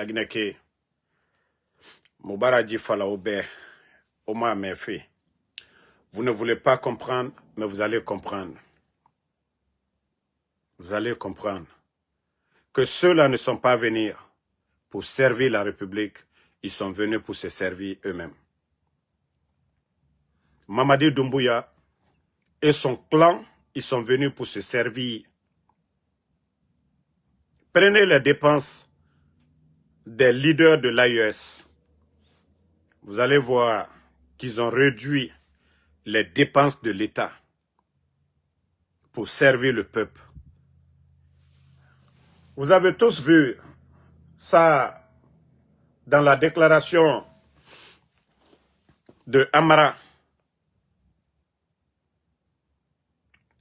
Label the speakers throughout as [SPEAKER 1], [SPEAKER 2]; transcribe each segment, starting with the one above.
[SPEAKER 1] la Guinée, Moubaradji Falaoube, Omar Mefi. Vous ne voulez pas comprendre, mais vous allez comprendre. Vous allez comprendre que ceux-là ne sont pas venus pour servir la République, ils sont venus pour se servir eux-mêmes. Mamadi Doumbouya et son clan, ils sont venus pour se servir. Prenez les dépenses des leaders de l'AES. Vous allez voir qu'ils ont réduit les dépenses de l'État pour servir le peuple. Vous avez tous vu ça dans la déclaration de Amara.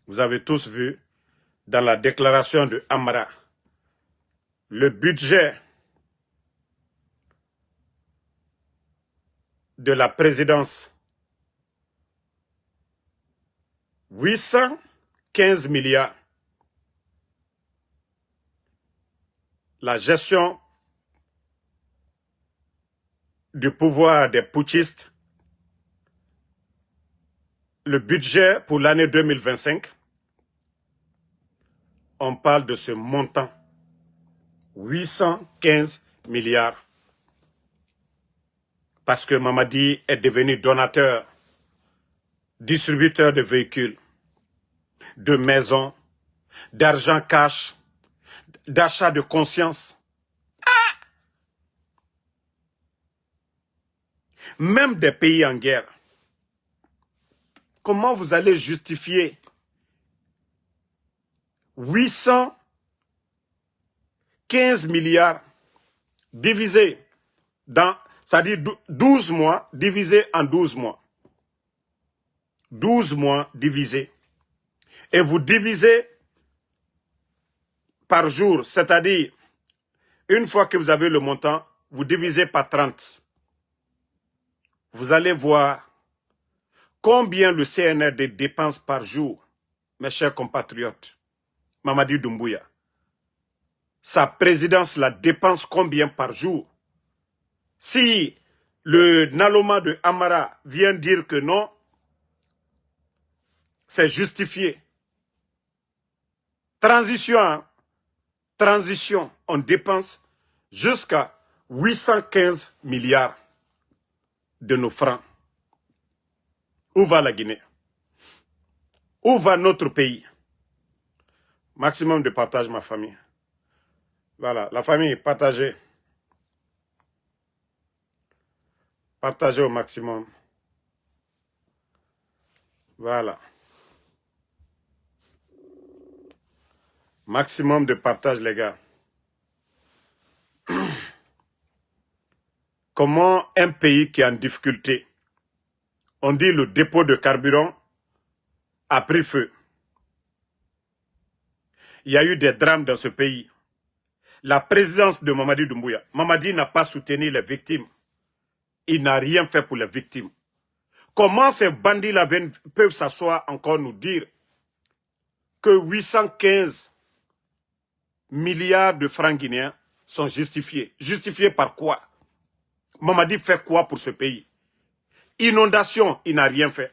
[SPEAKER 1] Vous avez tous vu dans la déclaration de Amara le budget de la présidence. 815 milliards. La gestion du pouvoir des putschistes. Le budget pour l'année 2025. On parle de ce montant. 815 milliards. Parce que Mamadi est devenu donateur, distributeur de véhicules, de maisons, d'argent cash, d'achat de conscience. Même des pays en guerre. Comment vous allez justifier 815 milliards divisé dans, c'est-à-dire 12 mois divisé en 12 mois. 12 mois divisé. Et vous divisez par jour, c'est-à-dire une fois que vous avez le montant, vous divisez par 30. Vous allez voir combien le CNRD dépense par jour, mes chers compatriotes. Mamadi Doumbouya. Sa présidence la dépense combien par jour? Si le Naloma de Amara vient dire que non, c'est justifié. Transition, hein? Transition, on dépense jusqu'à 815 milliards de nos francs. Où va la Guinée? Où va notre pays? Maximum de partage, ma famille. Voilà, la famille, partagez. Partagez au maximum. Voilà. Maximum de partage, les gars. Comment un pays qui est en difficulté, on dit le dépôt de carburant a pris feu. Il y a eu des drames dans ce pays. La présidence de Mamadi Doumbouya. Mamadi n'a pas soutenu les victimes. Il n'a rien fait pour les victimes. Comment ces bandits-là peuvent s'asseoir encore nous dire que 815 milliards de francs guinéens sont justifiés? Justifiés par quoi? Mamadi fait quoi pour ce pays? Inondation, il n'a rien fait.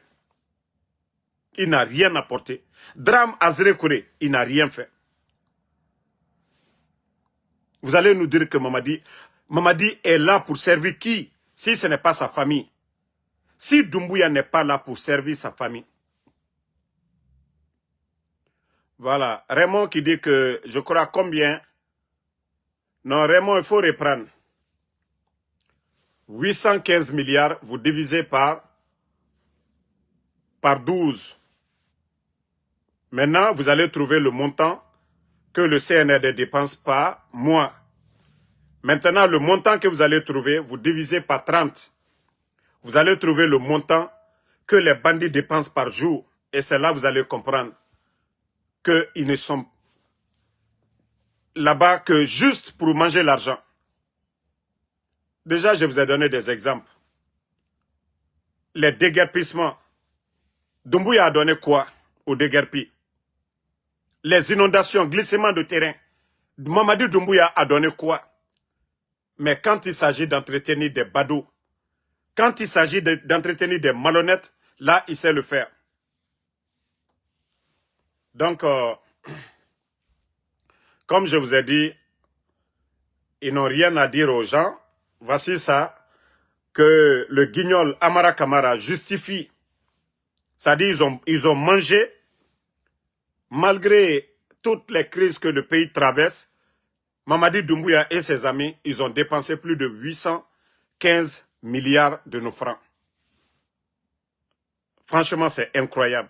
[SPEAKER 1] Il n'a rien apporté. Drame Azrekure, il n'a rien fait. Vous allez nous dire que Mamadi est là pour servir qui? Si ce n'est pas sa famille. Si Doumbouya n'est pas là pour servir sa famille. Voilà. Raymond qui dit que, je crois combien? Non, Raymond, il faut reprendre. 815 milliards, vous divisez par 12. Maintenant, vous allez trouver le montant que le CNRD dépense par mois. Maintenant, le montant que vous allez trouver, vous divisez par 30. Vous allez trouver le montant que les bandits dépensent par jour. Et c'est là que vous allez comprendre qu'ils ne sont là-bas que juste pour manger l'argent. Déjà, je vous ai donné des exemples. Les déguerpissements. Doumbouya a donné quoi aux déguerpis? Les inondations, glissement de terrain. Mamadi Doumbouya a donné quoi? Mais quand il s'agit d'entretenir des badauds, quand il s'agit d'entretenir des malhonnêtes, là, il sait le faire. Donc, comme je vous ai dit, ils n'ont rien à dire aux gens. Voici ça, que le guignol Amara Kamara justifie. C'est-à-dire ils ont mangé, malgré toutes les crises que le pays traverse, Mamadi Doumbouya et ses amis, ils ont dépensé plus de 815 milliards de nos francs. Franchement, c'est incroyable.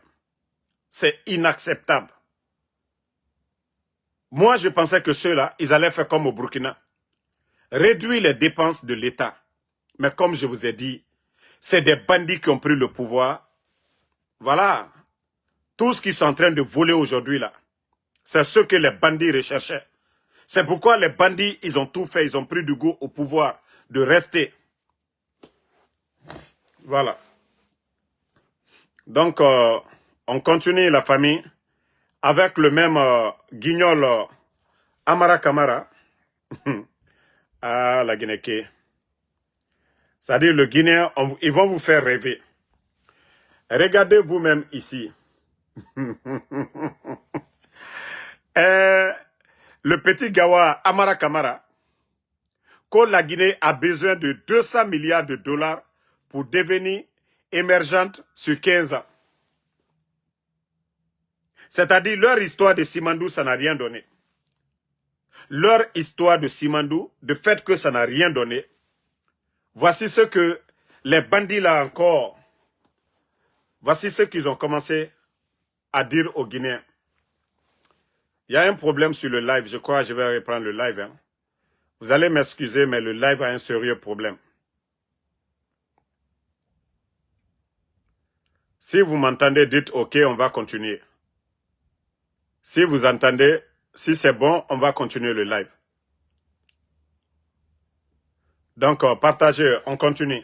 [SPEAKER 1] C'est inacceptable. Moi, je pensais que ceux-là, ils allaient faire comme au Burkina. Réduire les dépenses de l'État. Mais comme je vous ai dit, c'est des bandits qui ont pris le pouvoir. Voilà. Tout ce qu'ils sont en train de voler aujourd'hui, là, c'est ce que les bandits recherchaient. C'est pourquoi les bandits, ils ont tout fait, ils ont pris du goût au pouvoir de rester. Voilà. Donc, on continue la famille avec le même guignol Amara Kamara. Ah, la Guinée. C'est-à-dire le Guinéen, ils vont vous faire rêver. Regardez vous-même ici. Le petit Gawa Amara Kamara, que la Guinée a besoin de 200 milliards de dollars pour devenir émergente sur 15 ans. C'est-à-dire leur histoire de Simandou, ça n'a rien donné. Leur histoire de Simandou, de fait que ça n'a rien donné. Voici ce que les bandits là encore, voici ce qu'ils ont commencé à dire aux Guinéens. Il y a un problème sur le live, je crois que je vais reprendre le live. Hein. Vous allez m'excuser, mais le live a un sérieux problème. Si vous m'entendez, dites OK, on va continuer. Si vous entendez, si c'est bon, on va continuer le live. Donc, partagez, on continue.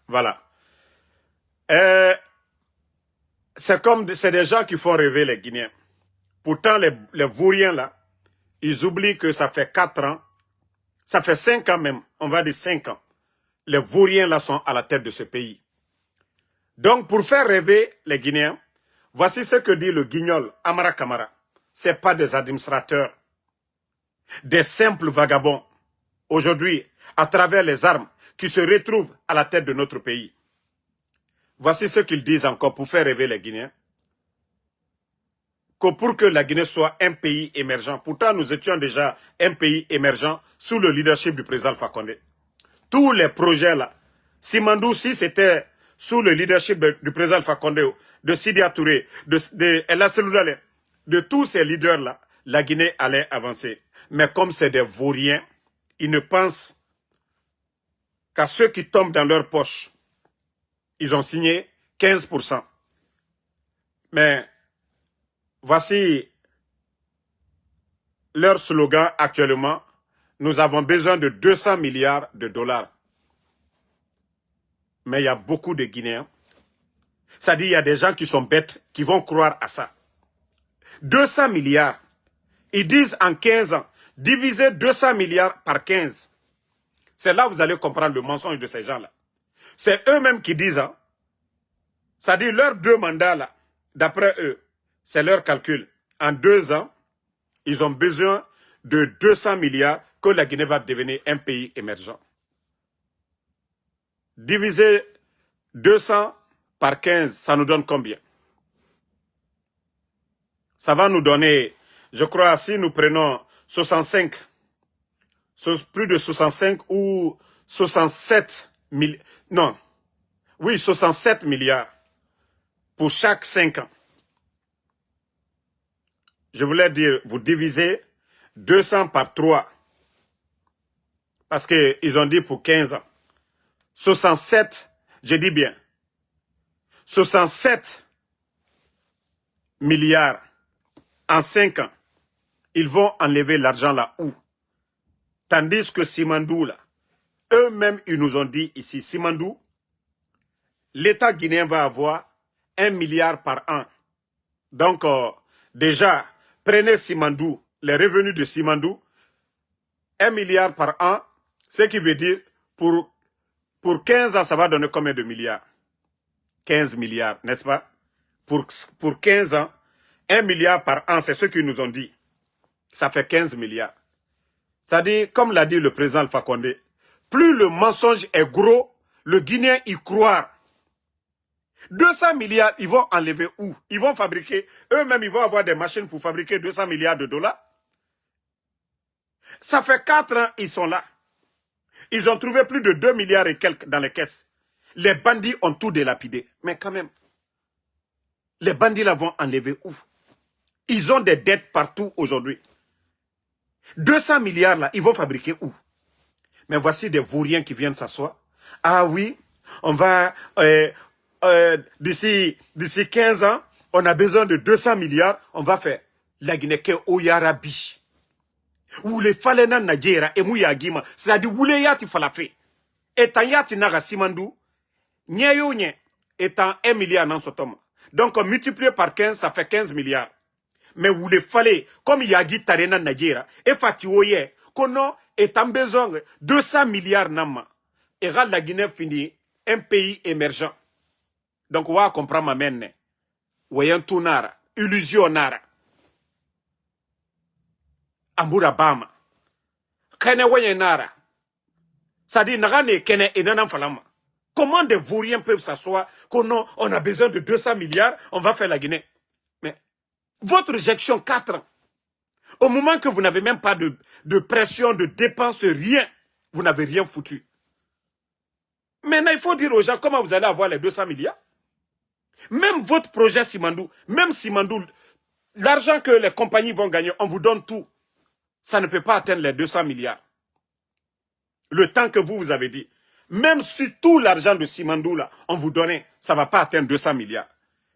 [SPEAKER 1] Voilà. C'est des gens qui font rêver les Guinéens. Pourtant, les vauriens là, ils oublient que ça fait 4 ans, ça fait 5 ans même, on va dire 5 ans. Les vauriens là sont à la tête de ce pays. Donc, pour faire rêver les Guinéens, voici ce que dit le guignol Amara Kamara. Ce n'est pas des administrateurs, des simples vagabonds, aujourd'hui, à travers les armes, qui se retrouvent à la tête de notre pays. Voici ce qu'ils disent encore pour faire rêver les Guinéens. Que pour que la Guinée soit un pays émergent, pourtant nous étions déjà un pays émergent sous le leadership du président Alpha Condé. Tous les projets là, Simandou, si c'était sous le leadership du président Alpha Condé, de Sidi Touré, de El Hassan, de tous ces leaders là, la Guinée allait avancer. Mais comme c'est des vauriens, ils ne pensent qu'à ceux qui tombent dans leur poche. Ils ont signé 15%. Mais voici leur slogan actuellement. Nous avons besoin de 200 milliards de dollars. Mais il y a beaucoup de Guinéens. C'est-à-dire il y a des gens qui sont bêtes, qui vont croire à ça. 200 milliards. Ils disent en 15 ans, diviser 200 milliards par 15. C'est là que vous allez comprendre le mensonge de ces gens-là. C'est eux-mêmes qui disent, hein, c'est-à-dire leurs 2 mandats, là, d'après eux, c'est leur calcul. En 2 ans, ils ont besoin de 200 milliards que la Guinée va devenir un pays émergent. Diviser 200 par 15, ça nous donne combien? Ça va nous donner, je crois, si nous prenons 65, plus de 65 ou 67 milliards, non, oui, 67 milliards pour chaque 5 ans. Je voulais dire, vous divisez 200 par 3. Parce qu'ils ont dit pour 15 ans. 67, je dis bien, 67 milliards en 5 ans. Ils vont enlever l'argent là où? Tandis que Simandou, là, eux-mêmes, ils nous ont dit ici, Simandou, l'État guinéen va avoir 1 milliard par an. Donc, déjà, prenez Simandou, les revenus de Simandou, 1 milliard par an, Ce qui veut dire, pour 15 ans, ça va donner combien de milliards? 15 milliards, n'est-ce pas? Pour 15 ans, 1 milliard par an, c'est ce qu'ils nous ont dit. Ça fait 15 milliards. C'est-à-dire, comme l'a dit le président Alpha Condé, plus le mensonge est gros, le Guinéen y croit. 200 milliards, ils vont enlever où? Ils vont fabriquer, eux-mêmes, ils vont avoir des machines pour fabriquer 200 milliards de dollars. Ça fait 4 ans, ils sont là. Ils ont trouvé plus de 2 milliards et quelques dans les caisses. Les bandits ont tout délapidé. Mais quand même, les bandits là vont enlever où? Ils ont des dettes partout aujourd'hui. 200 milliards là, ils vont fabriquer où? Mais voici des vauriens qui viennent s'asseoir. Ah oui, on va, d'ici 15 ans, on a besoin de 200 milliards, on va faire la Guinée au Yarabi. Ou les Falena Nadjera et Mouyagima, c'est-à-dire où les yati falafé. Et tant yati naga simandou, nyeyo nye, étant 1 milliard dans ce tome. Donc, multiplié par 15, ça fait 15 milliards. Mais où les fallait, comme Yagi Tarena Nadjera, et Fatioye, qu'on est en besoin de 200 milliards nama. Et la Guinée finit un pays émergent. Donc, on va comprendre ma mène. Voyons tout nara, illusion nara. Amboura Bama. Kene voyons nara. Ça dit, nagane kene et nanan falama. Comment des vauriens peuvent s'asseoir qu'on on a besoin de 200 milliards, on va faire la Guinée. Mais votre gestion 4 ans, au moment que vous n'avez même pas de pression, de dépenses, rien, vous n'avez rien foutu. Maintenant, il faut dire aux gens comment vous allez avoir les 200 milliards. Même votre projet Simandou, même Simandou, l'argent que les compagnies vont gagner, on vous donne tout. Ça ne peut pas atteindre les 200 milliards. Le temps que vous avez dit. Même si tout l'argent de Simandou, là, on vous donnait, ça ne va pas atteindre 200 milliards.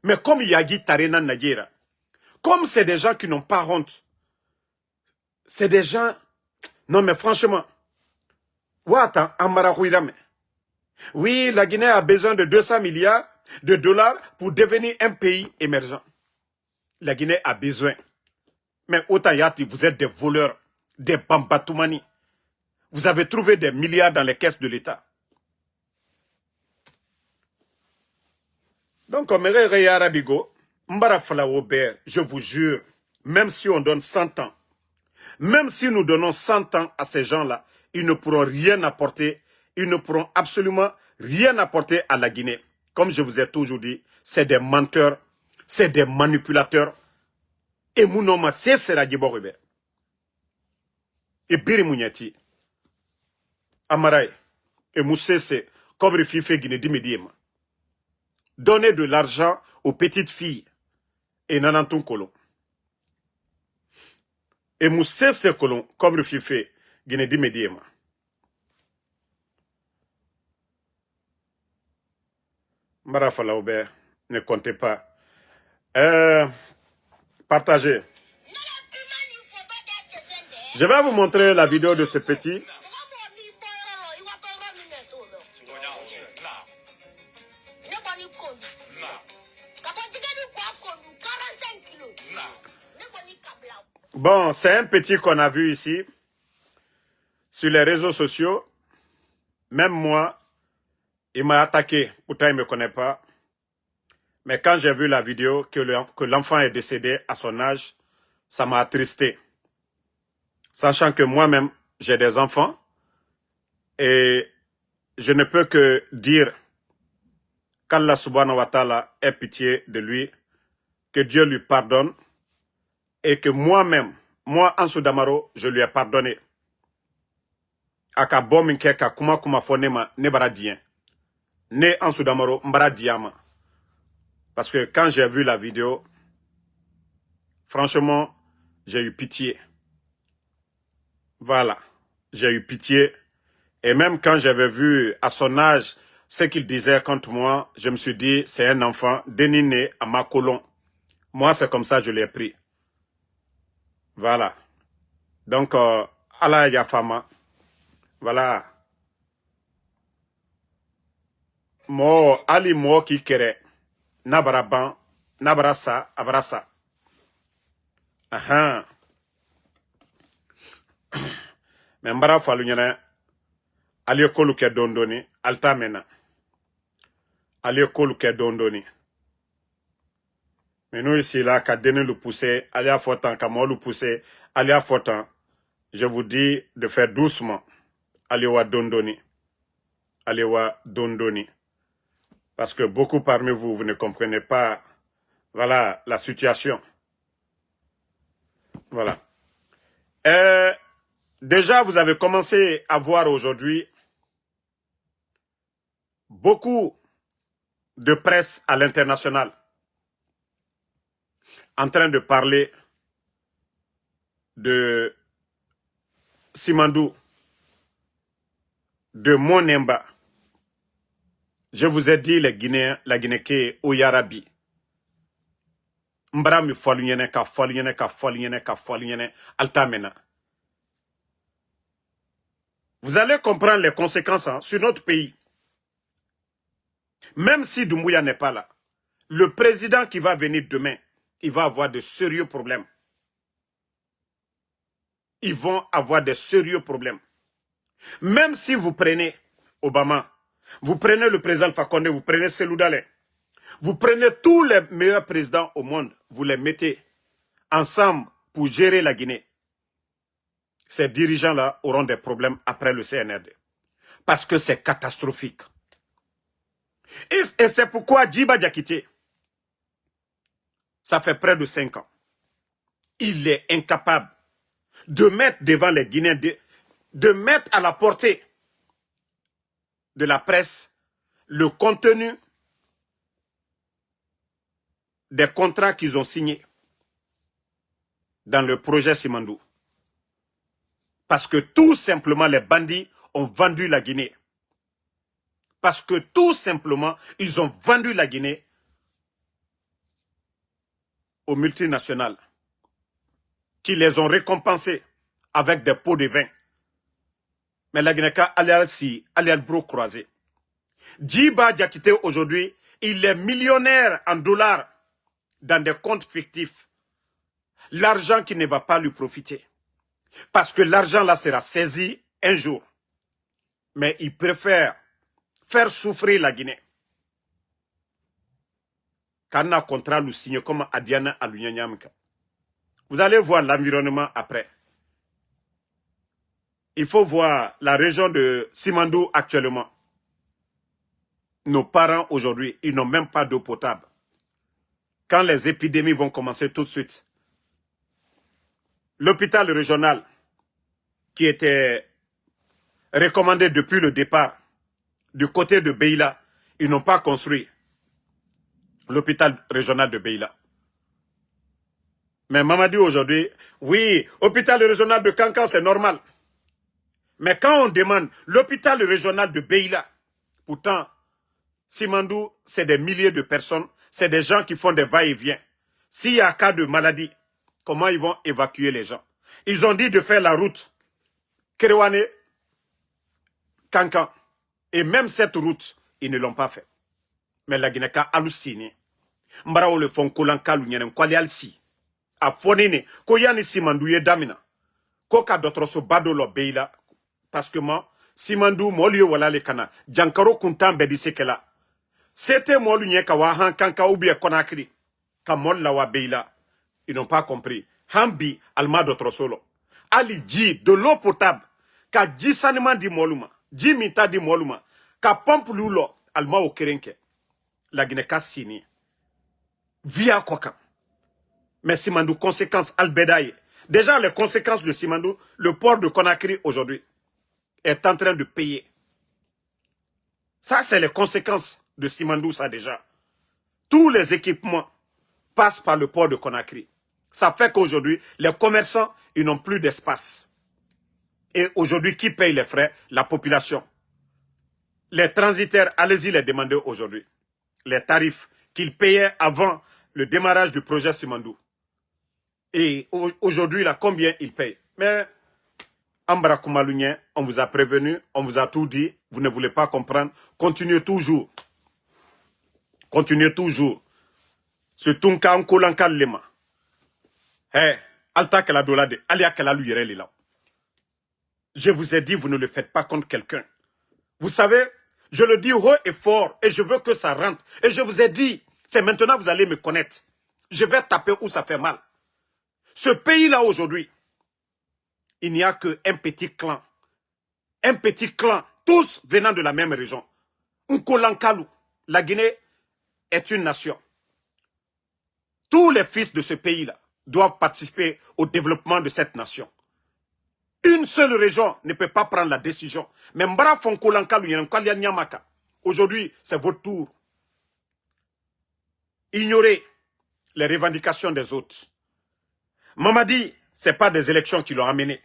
[SPEAKER 1] Mais comme Yagi Tarena Nadjera, comme c'est des gens qui n'ont pas honte, c'est des gens... Non mais franchement, Wata Amarahuirame. Oui, la Guinée a besoin de 200 milliards de dollars pour devenir un pays émergent. La Guinée a besoin. Mais Otayati, vous êtes des voleurs, des bambatoumani. Vous avez trouvé des milliards dans les caisses de l'État. Donc, Arabigo, je vous jure, même si on donne 100 ans, même si nous donnons 100 ans à ces gens-là, ils ne pourront rien apporter, ils ne pourront absolument rien apporter à la Guinée. Comme je vous ai toujours dit, c'est des menteurs, c'est des manipulateurs. Et Mounoma, c'est Sera Djiboribé. Et Biri Mouniati, Amaray, et Moussese, Kobri Fife Guinée Dimediema. Donnez de l'argent aux petites filles et Nananton Kolon. Et Moussese Kolon, Kobri Fife Guinée Dimediema. Marafala Aubert, ne comptez pas. Partagez. Je vais vous montrer la vidéo de ce petit. Bon, c'est un petit qu'on a vu ici, sur les réseaux sociaux. Même moi, il m'a attaqué. Pourtant, il ne me connaît pas. Mais quand j'ai vu la vidéo, que l'enfant est décédé à son âge, ça m'a attristé. Sachant que moi-même, j'ai des enfants. Et je ne peux que dire qu'Allah subhanahu wa ta'ala ait pitié de lui, que Dieu lui pardonne, et que moi-même, moi, Ansou Damaro, je lui ai pardonné. Aka bominke ka kuma kuma fonema ne baradien. Ne Ansou Damaro mbaradiama. Parce que quand j'ai vu la vidéo, franchement, j'ai eu pitié. Voilà, j'ai eu pitié. Et même quand j'avais vu à son âge ce qu'il disait contre moi, je me suis dit, c'est un enfant déniné à ma colonne. Moi, c'est comme ça que je l'ai pris. Voilà. Donc, Allah Yafama. Voilà. Mo Ali Mo qui kere. Nabaraban. Nabarasa. Abrasa. Aha. Mais mbara falu nyana. Ali kolu ke dondoni, alta mena. Ali kolu ke dondoni. Mais nous ici là, qu'à donner le pousser, allez à Fortan, qu'à moi le pousser, allez à Fortan. Je vous dis de faire doucement. Allez wa dondoni. Allez wa dondoni. Parce que beaucoup parmi vous, vous ne comprenez pas, voilà, la situation. Voilà. Déjà, vous avez commencé à voir aujourd'hui beaucoup de presse à l'international en train de parler de Simandou, de Monemba. Je vous ai dit les Guinéens, la Guinée qui est au Yarabi. Mbrami folinyene ka folinyene ka folinyene ka folinyene altamena. Vous allez comprendre les conséquences sur notre pays. Même si Doumbouya n'est pas là, le président qui va venir demain, il va avoir de sérieux problèmes. Ils vont avoir de sérieux problèmes. Même si vous prenez Obama, vous prenez le président Fakonde, vous prenez Selou Dalein, vous prenez tous les meilleurs présidents au monde, vous les mettez ensemble pour gérer la Guinée. Ces dirigeants-là auront des problèmes après le CNRD. Parce que c'est catastrophique. Et c'est pourquoi Djiba Diakité, ça fait près de 5 ans, il est incapable de mettre devant les Guinéens, de mettre à la portée de la presse le contenu des contrats qu'ils ont signés dans le projet Simandou. Parce que tout simplement les bandits ont vendu la Guinée. Parce que tout simplement ils ont vendu la Guinée aux multinationales qui les ont récompensés avec des pots de vin. Mais la Guinée allait le bras croisé. Djiba Diakité aujourd'hui, il est millionnaire en dollars dans des comptes fictifs. L'argent qui ne va pas lui profiter. Parce que l'argent là sera saisi un jour. Mais il préfère faire souffrir la Guinée. Kana contrat le signe comme Adiana Alunyanyamka. Vous allez voir l'environnement après. Il faut voir la région de Simandou actuellement. Nos parents aujourd'hui, ils n'ont même pas d'eau potable. Quand les épidémies vont commencer tout de suite, l'hôpital régional qui était recommandé depuis le départ du côté de Beila, ils n'ont pas construit l'hôpital régional de Beila. Mais Mamadi aujourd'hui, oui, hôpital régional de Kankan, c'est normal. Mais quand on demande l'hôpital régional de Beila, pourtant, Simandou, c'est des milliers de personnes, c'est des gens qui font des va-et-vient. S'il y a un cas de maladie, comment ils vont évacuer les gens? Ils ont dit de faire la route Kerewane, Kankan. Et même cette route, ils ne l'ont pas fait. Mais la Guinée a halluciné. Mbara le font kolanka l'union, kwali alsi. A fonine, koyani Simandou ye damina. Koka d'autres so badolo beila. Parce que moi, Simandou, moi lieu wala le kana. Jankaro kuntan bedise kela. C'était moi l'union kawahan kanka ou bien Conakry. Kamol la wa beila. Ils n'ont pas compris. Hambi, alma d'autres solo. Ali ji, de l'eau potable. Ka ji sanima di moluma. Ji mita di moluma. Ka pompe lulo, alma au kerenke. La Guinée ka sini. Via Kokam. Mais Simandou, conséquences Albedaï. Déjà, les conséquences de Simandou, le port de Conakry aujourd'hui est en train de payer. Ça, c'est les conséquences de Simandou, ça déjà. Tous les équipements passent par le port de Conakry. Ça fait qu'aujourd'hui, les commerçants, ils n'ont plus d'espace. Et aujourd'hui, qui paye les frais? La population. Les transitaires, allez-y les demander aujourd'hui. Les tarifs qu'ils payaient avant le démarrage du projet Simandou. Et aujourd'hui, là, combien ils payent? Mais, Ambra Koumalougnien, on vous a prévenu, on vous a tout dit, vous ne voulez pas comprendre. Continuez toujours. Continuez toujours. Ce Tunka Nkolanka Lema. Eh, Alta Kela Dolade, Alia Kela Luyere Lila. Je vous ai dit, vous ne le faites pas contre quelqu'un. Vous savez, je le dis haut et fort et je veux que ça rentre. Et je vous ai dit, c'est maintenant que vous allez me connaître. Je vais taper où ça fait mal. Ce pays-là aujourd'hui, il n'y a qu'un petit clan. Un petit clan, tous venant de la même région. Nkolankalu, la Guinée est une nation. Tous les fils de ce pays-là doivent participer au développement de cette nation. Une seule région ne peut pas prendre la décision. Mais Mbara Fonkolankalu, aujourd'hui, c'est votre tour. Ignorez les revendications des autres. Mamadi, ce n'est pas des élections qui l'ont amené.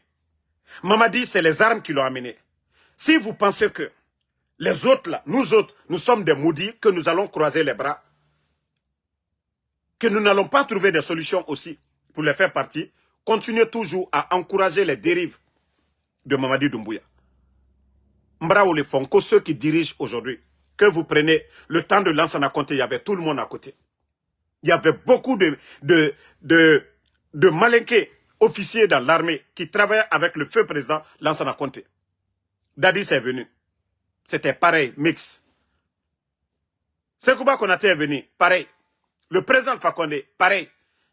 [SPEAKER 1] Mamadi, c'est les armes qui l'ont amené. Si vous pensez que les autres, là, nous autres, nous sommes des maudits, que nous allons croiser les bras, que nous n'allons pas trouver des solutions aussi pour les faire partie, continuez toujours à encourager les dérives de Mamadi Doumbouya. Mbra ou les Fonko, ceux qui dirigent aujourd'hui, que vous prenez le temps de Lansana Conté, il y avait tout le monde à côté. Il y avait beaucoup de malinqués officiers dans l'armée qui travaillaient avec le feu président Lansana Conté. Dadis est venu. C'était pareil, mix. Sekouba Konaté est venu, pareil. Le président Alpha Condé, pareil.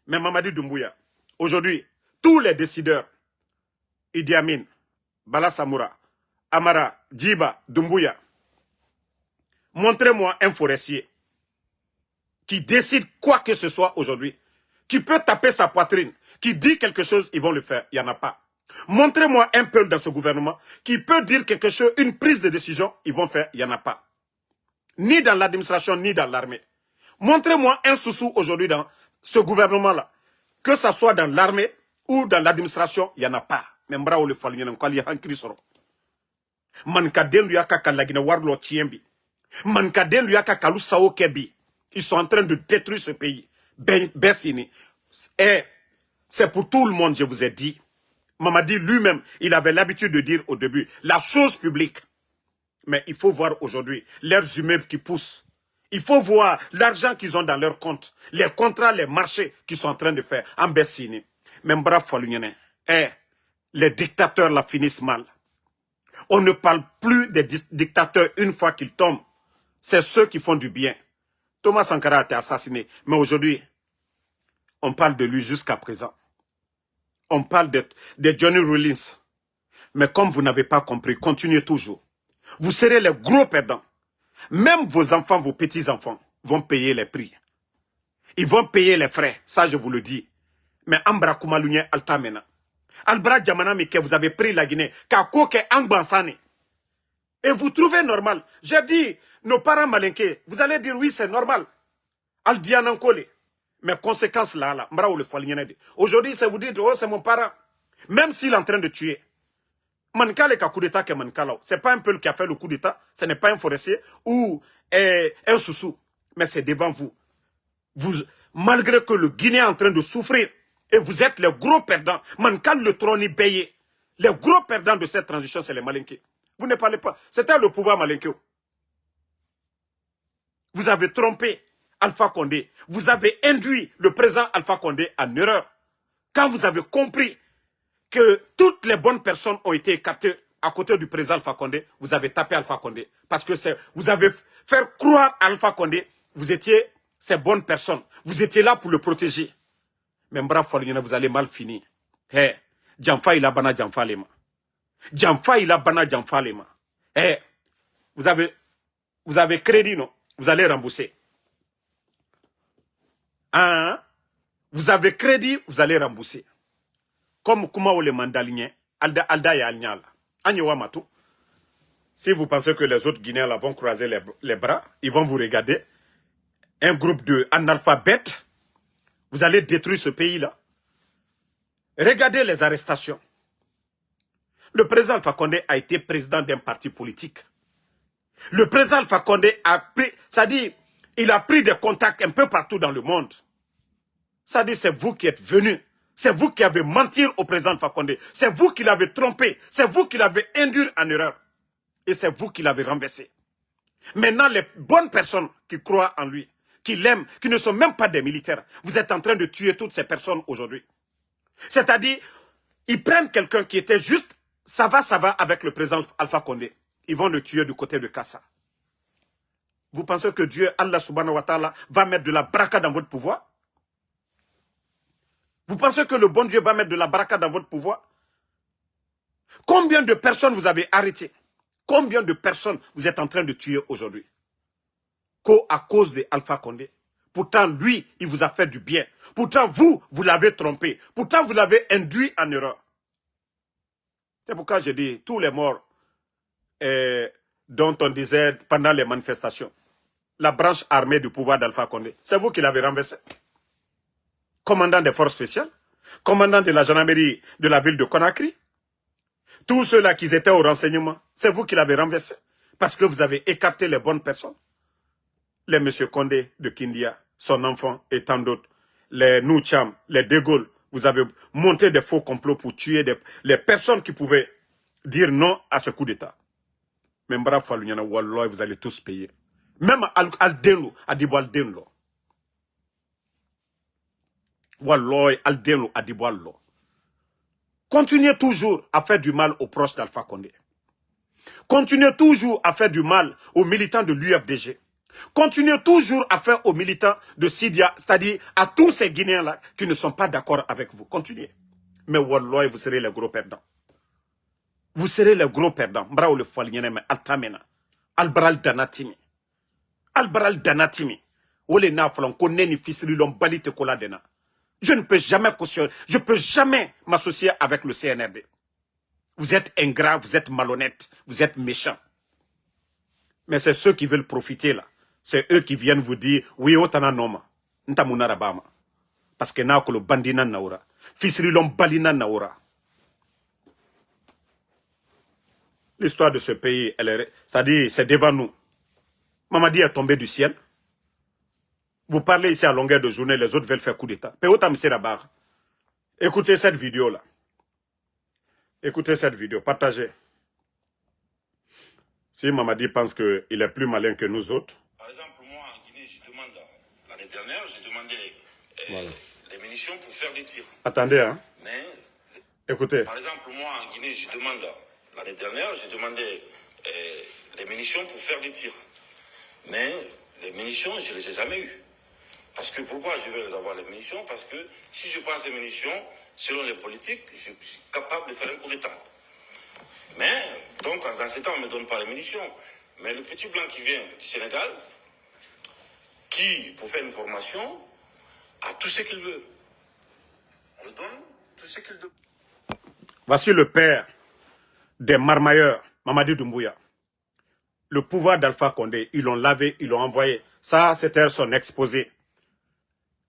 [SPEAKER 1] Mais Mamadi Doumbouya, aujourd'hui, tous les décideurs, Idi Amin, Bala Samoura, Amara, Djiba, Doumbouya, montrez-moi un forestier qui décide quoi que ce soit aujourd'hui, qui peut taper sa poitrine, qui dit quelque chose, ils vont le faire. Il n'y en a pas. Montrez-moi un peuple dans ce gouvernement qui peut dire quelque chose, une prise de décision, ils vont faire. Il n'y en a pas. Ni dans l'administration, ni dans l'armée. Montrez-moi un sous-sous aujourd'hui dans ce gouvernement-là. Que ce soit dans l'armée ou dans l'administration, il n'y en a pas. Mais mbra le fallu n'en kwali hankri soro. Mankaden luyaka kalagina warlo tiembi. Mankaden luyaka kalu sao kebi. Ils sont en train de détruire ce pays. Bessini. Et c'est pour tout le monde, je vous ai dit. Mamadi lui-même, il avait l'habitude de dire au début, la chose publique. Mais il faut voir aujourd'hui leurs immeubles qui poussent. Il faut voir l'argent qu'ils ont dans leur compte. Les contrats, les marchés qu'ils sont en train de faire. En Bessini. Même brave Falunyane. Les dictateurs la finissent mal. On ne parle plus des dictateurs une fois qu'ils tombent. C'est ceux qui font du bien. Thomas Sankara a été assassiné. Mais aujourd'hui, on parle de lui jusqu'à présent. On parle de Johnny Rawlings. Mais comme vous n'avez pas compris, continuez toujours. Vous serez les gros perdants. Même vos enfants, vos petits-enfants vont payer les prix. Ils vont payer les frais. Ça, je vous le dis. Mais Ambra Koumalounia Altamena. Albra Djamanami, que vous avez pris la Guinée. Kakoke Angbansane. Et vous trouvez normal. J'ai dit, nos parents malinqués, vous allez dire oui, c'est normal. Aldianankole. Mais conséquences là, Mbra ou le Falinyanede. Aujourd'hui, c'est vous dire, oh, c'est mon parent. Même s'il est en train de tuer. Mankale ka coup d'état que Mankala. C'est pas un peu qui a fait le coup d'état. Ce n'est pas un forestier ou un sous-sous. Mais c'est devant vous. Malgré que le Guinée est en train de souffrir, et vous êtes les gros perdants. Mankal le trône payé. Les gros perdants de cette transition, c'est les Malinqués. Vous ne parlez pas. C'était le pouvoir Malinké. Vous avez trompé Alpha Condé. Vous avez induit le président Alpha Condé en erreur. Quand vous avez compris que toutes les bonnes personnes ont été écartées à côté du président Alpha Condé, vous avez tapé Alpha Condé. Parce que vous avez fait croire à Alpha Condé, vous étiez ces bonnes personnes. Vous étiez là pour le protéger. Mais bravo, vous allez mal finir. Hey, Jamfa il a bana Jamfa lema. Jamfa il a bana Jamfa lema. Hey, vous avez crédit, non? Vous allez rembourser. Hein? Vous avez crédit, vous allez rembourser. Comme Kuma le mandalinien, Alda ya Alnyala. Agnewa Matou. Si vous pensez que les autres Guinéens là vont croiser les bras, ils vont vous regarder. Un groupe d'analphabètes. Vous allez détruire ce pays-là. Regardez les arrestations. Le président Alpha Condé a été président d'un parti politique. Le président Alpha Condé a pris, c'est-à-dire, il a pris des contacts un peu partout dans le monde. C'est-à-dire, c'est vous qui êtes venus. C'est vous qui avez menti au président Alpha Condé. C'est vous qui l'avez trompé. C'est vous qui l'avez induit en erreur. Et c'est vous qui l'avez renversé. Maintenant, les bonnes personnes qui croient en lui, qui l'aiment, qui ne sont même pas des militaires, vous êtes en train de tuer toutes ces personnes aujourd'hui. C'est-à-dire, ils prennent quelqu'un qui était juste, ça va avec le président Alpha Condé. Ils vont le tuer du côté de Kassa. Vous pensez que Dieu, Allah subhanahu wa ta'ala, va mettre de la baraka dans votre pouvoir? Vous pensez que le bon Dieu va mettre de la baraka dans votre pouvoir? Combien de personnes vous avez arrêtées? Combien de personnes vous êtes en train de tuer aujourd'hui? À cause de Alpha Condé. Pourtant, lui, il vous a fait du bien. Pourtant, vous l'avez trompé. Pourtant, vous l'avez induit en erreur. C'est pourquoi j'ai dit, tous les morts dont on disait pendant les manifestations, la branche armée du pouvoir d'Alpha Condé, c'est vous qui l'avez renversé. Commandant des forces spéciales, commandant de la gendarmerie de la ville de Conakry, tous ceux-là qui étaient au renseignement, c'est vous qui l'avez renversé. Parce que vous avez écarté les bonnes personnes. Les M. Condé de Kindia, son enfant et tant d'autres, les Noucham, les De Gaulle, vous avez monté des faux complots pour tuer les personnes qui pouvaient dire non à ce coup d'État. Mais bravo, Wallah, vous allez tous payer. Même Al-Denlo, Adibo Al-Denlo. Wallah, Al-Denlo, Adibo Al-Denlo. Continuez toujours à faire du mal aux proches d'Alpha Condé. Continuez toujours à faire du mal aux militants de l'UFDG. Continuez toujours à faire aux militants de Sidia, c'est-à-dire à tous ces Guinéens-là qui ne sont pas d'accord avec vous. Continuez. Mais Wallah, vous serez les gros perdants. Vous serez les gros perdants. Bravo le Falnyene, Altamena. Albral Danatimi. Albral Danatimi. Ole na falan konnen ni fisri lom balite kola dena. Je ne peux jamais cautionner, je ne peux jamais m'associer avec le CNRD. Vous êtes ingrats, vous êtes malhonnêtes, vous êtes méchants. Mais c'est ceux qui veulent profiter là. C'est eux qui viennent vous dire, oui, otana noma. Ntamuna rabama. Parce que na kolo bandina naura. Fisri lom balina naura. L'histoire de ce pays, c'est devant nous. Mamadi est tombé du ciel. Vous parlez ici à longueur de journée, les autres veulent faire coup d'État. Écoutez cette vidéo-là. Écoutez cette vidéo, partagez. Si Mamadi pense qu'il est plus malin que nous autres.
[SPEAKER 2] Par exemple, moi, en Guinée, je demande, l'année dernière, j'ai demandé des munitions pour faire des tirs.
[SPEAKER 1] Attendez, hein.
[SPEAKER 2] Mais,
[SPEAKER 1] écoutez.
[SPEAKER 2] Par exemple, moi, en Guinée, je demande, l'année dernière, j'ai demandé des munitions pour faire des tirs. Mais les munitions, je ne les ai jamais eues. Parce que pourquoi je veux avoir les munitions? Parce que si je prends ces munitions, selon les politiques, je suis capable de faire un coup d'État. Mais, donc, dans ce temps, on ne me donne pas les munitions. Mais le petit blanc qui vient du Sénégal, qui, pour faire une formation, a tout ce qu'il veut. On lui donne tout ce qu'il veut.
[SPEAKER 1] Voici le père des marmailleurs, Mamadi Doumbouya. Le pouvoir d'Alpha Condé, ils l'ont lavé, ils l'ont envoyé. Ça, c'était son exposé.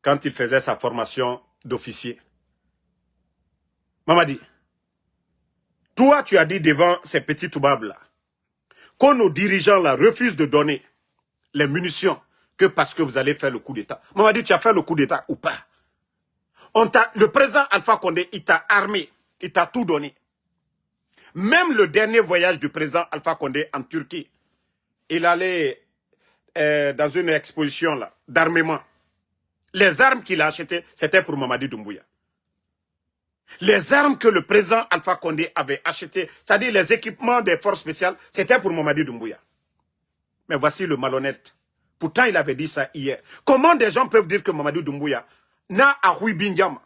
[SPEAKER 1] Quand il faisait sa formation d'officier. Mamadi, toi, tu as dit devant ces petits toubabs-là, que nos dirigeants-là refusent de donner les munitions que parce que vous allez faire le coup d'État. Mamadi, tu as fait le coup d'État ou pas? Le président Alpha Condé, il t'a armé, il t'a tout donné. Même le dernier voyage du président Alpha Condé en Turquie, il allait dans une exposition d'armement. Les armes qu'il a achetées, c'était pour Mamadi Doumbouya. Les armes que le président Alpha Condé avait achetées, c'est-à-dire les équipements des forces spéciales, c'était pour Mamadi Doumbouya. Mais voici le malhonnête. Pourtant, il avait dit ça hier. Comment des gens peuvent dire que Mamadi Doumbouya n'a à Bindiama?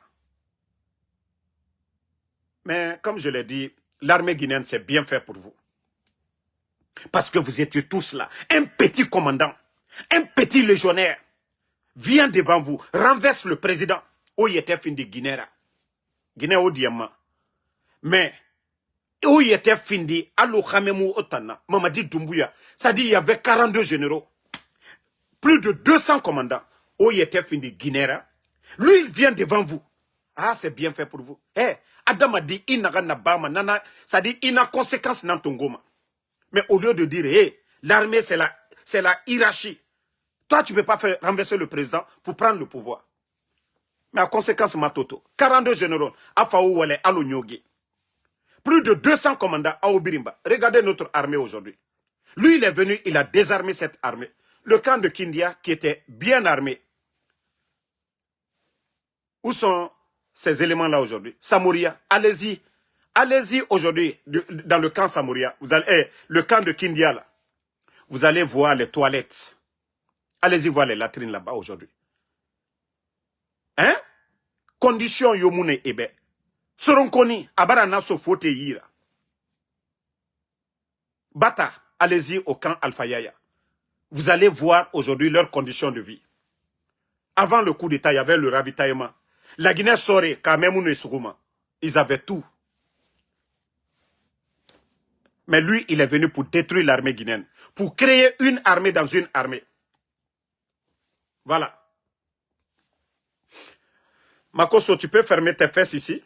[SPEAKER 1] Mais comme je l'ai dit, l'armée guinéenne, c'est bien fait pour vous. Parce que vous étiez tous là. Un petit commandant, un petit légionnaire, vient devant vous, renverse le président. Où il était fin de Guinée. Guinée au diamant. Mais, où il était fin de Allo Khamemou Otana, Mamadi Doumbouya. Ça dit, il y avait 42 généraux. Plus de 200 commandants. Où il était fin de Guinée. Lui, il vient devant vous. Ah, c'est bien fait pour vous. Eh, Adam a dit, il n'a pas nana. Ça dit, il n'a conséquence dans ton goma. Mais au lieu de dire, hey, l'armée, c'est la hiérarchie. Toi, tu ne peux pas faire renverser le président pour prendre le pouvoir. Mais à conséquence, Matoto, 42 généraux, Afaou Wale, Alonyogi. Plus de 200 commandants à Obirimba. Regardez notre armée aujourd'hui. Lui, il est venu, il a désarmé cette armée. Le camp de Kindia, qui était bien armé. Où sont ces éléments-là aujourd'hui? Samouria, allez-y Allez-y aujourd'hui, dans le camp Samouria, le camp de Kindia, là, vous allez voir les toilettes. Allez-y voir les latrines là-bas aujourd'hui. Hein? Condition Yomune Ebe. Soronkoni, Abarana Sofote Yira. Bata, allez-y au camp Alpha Yaya. Vous allez voir aujourd'hui leurs conditions de vie. Avant le coup d'État, il y avait le ravitaillement. La Guinée Soré, Kamemounou et Sougouma, ils avaient tout. Mais lui, il est venu pour détruire l'armée guinéenne. Pour créer une armée dans une armée. Voilà. Makoso, tu peux fermer tes fesses ici.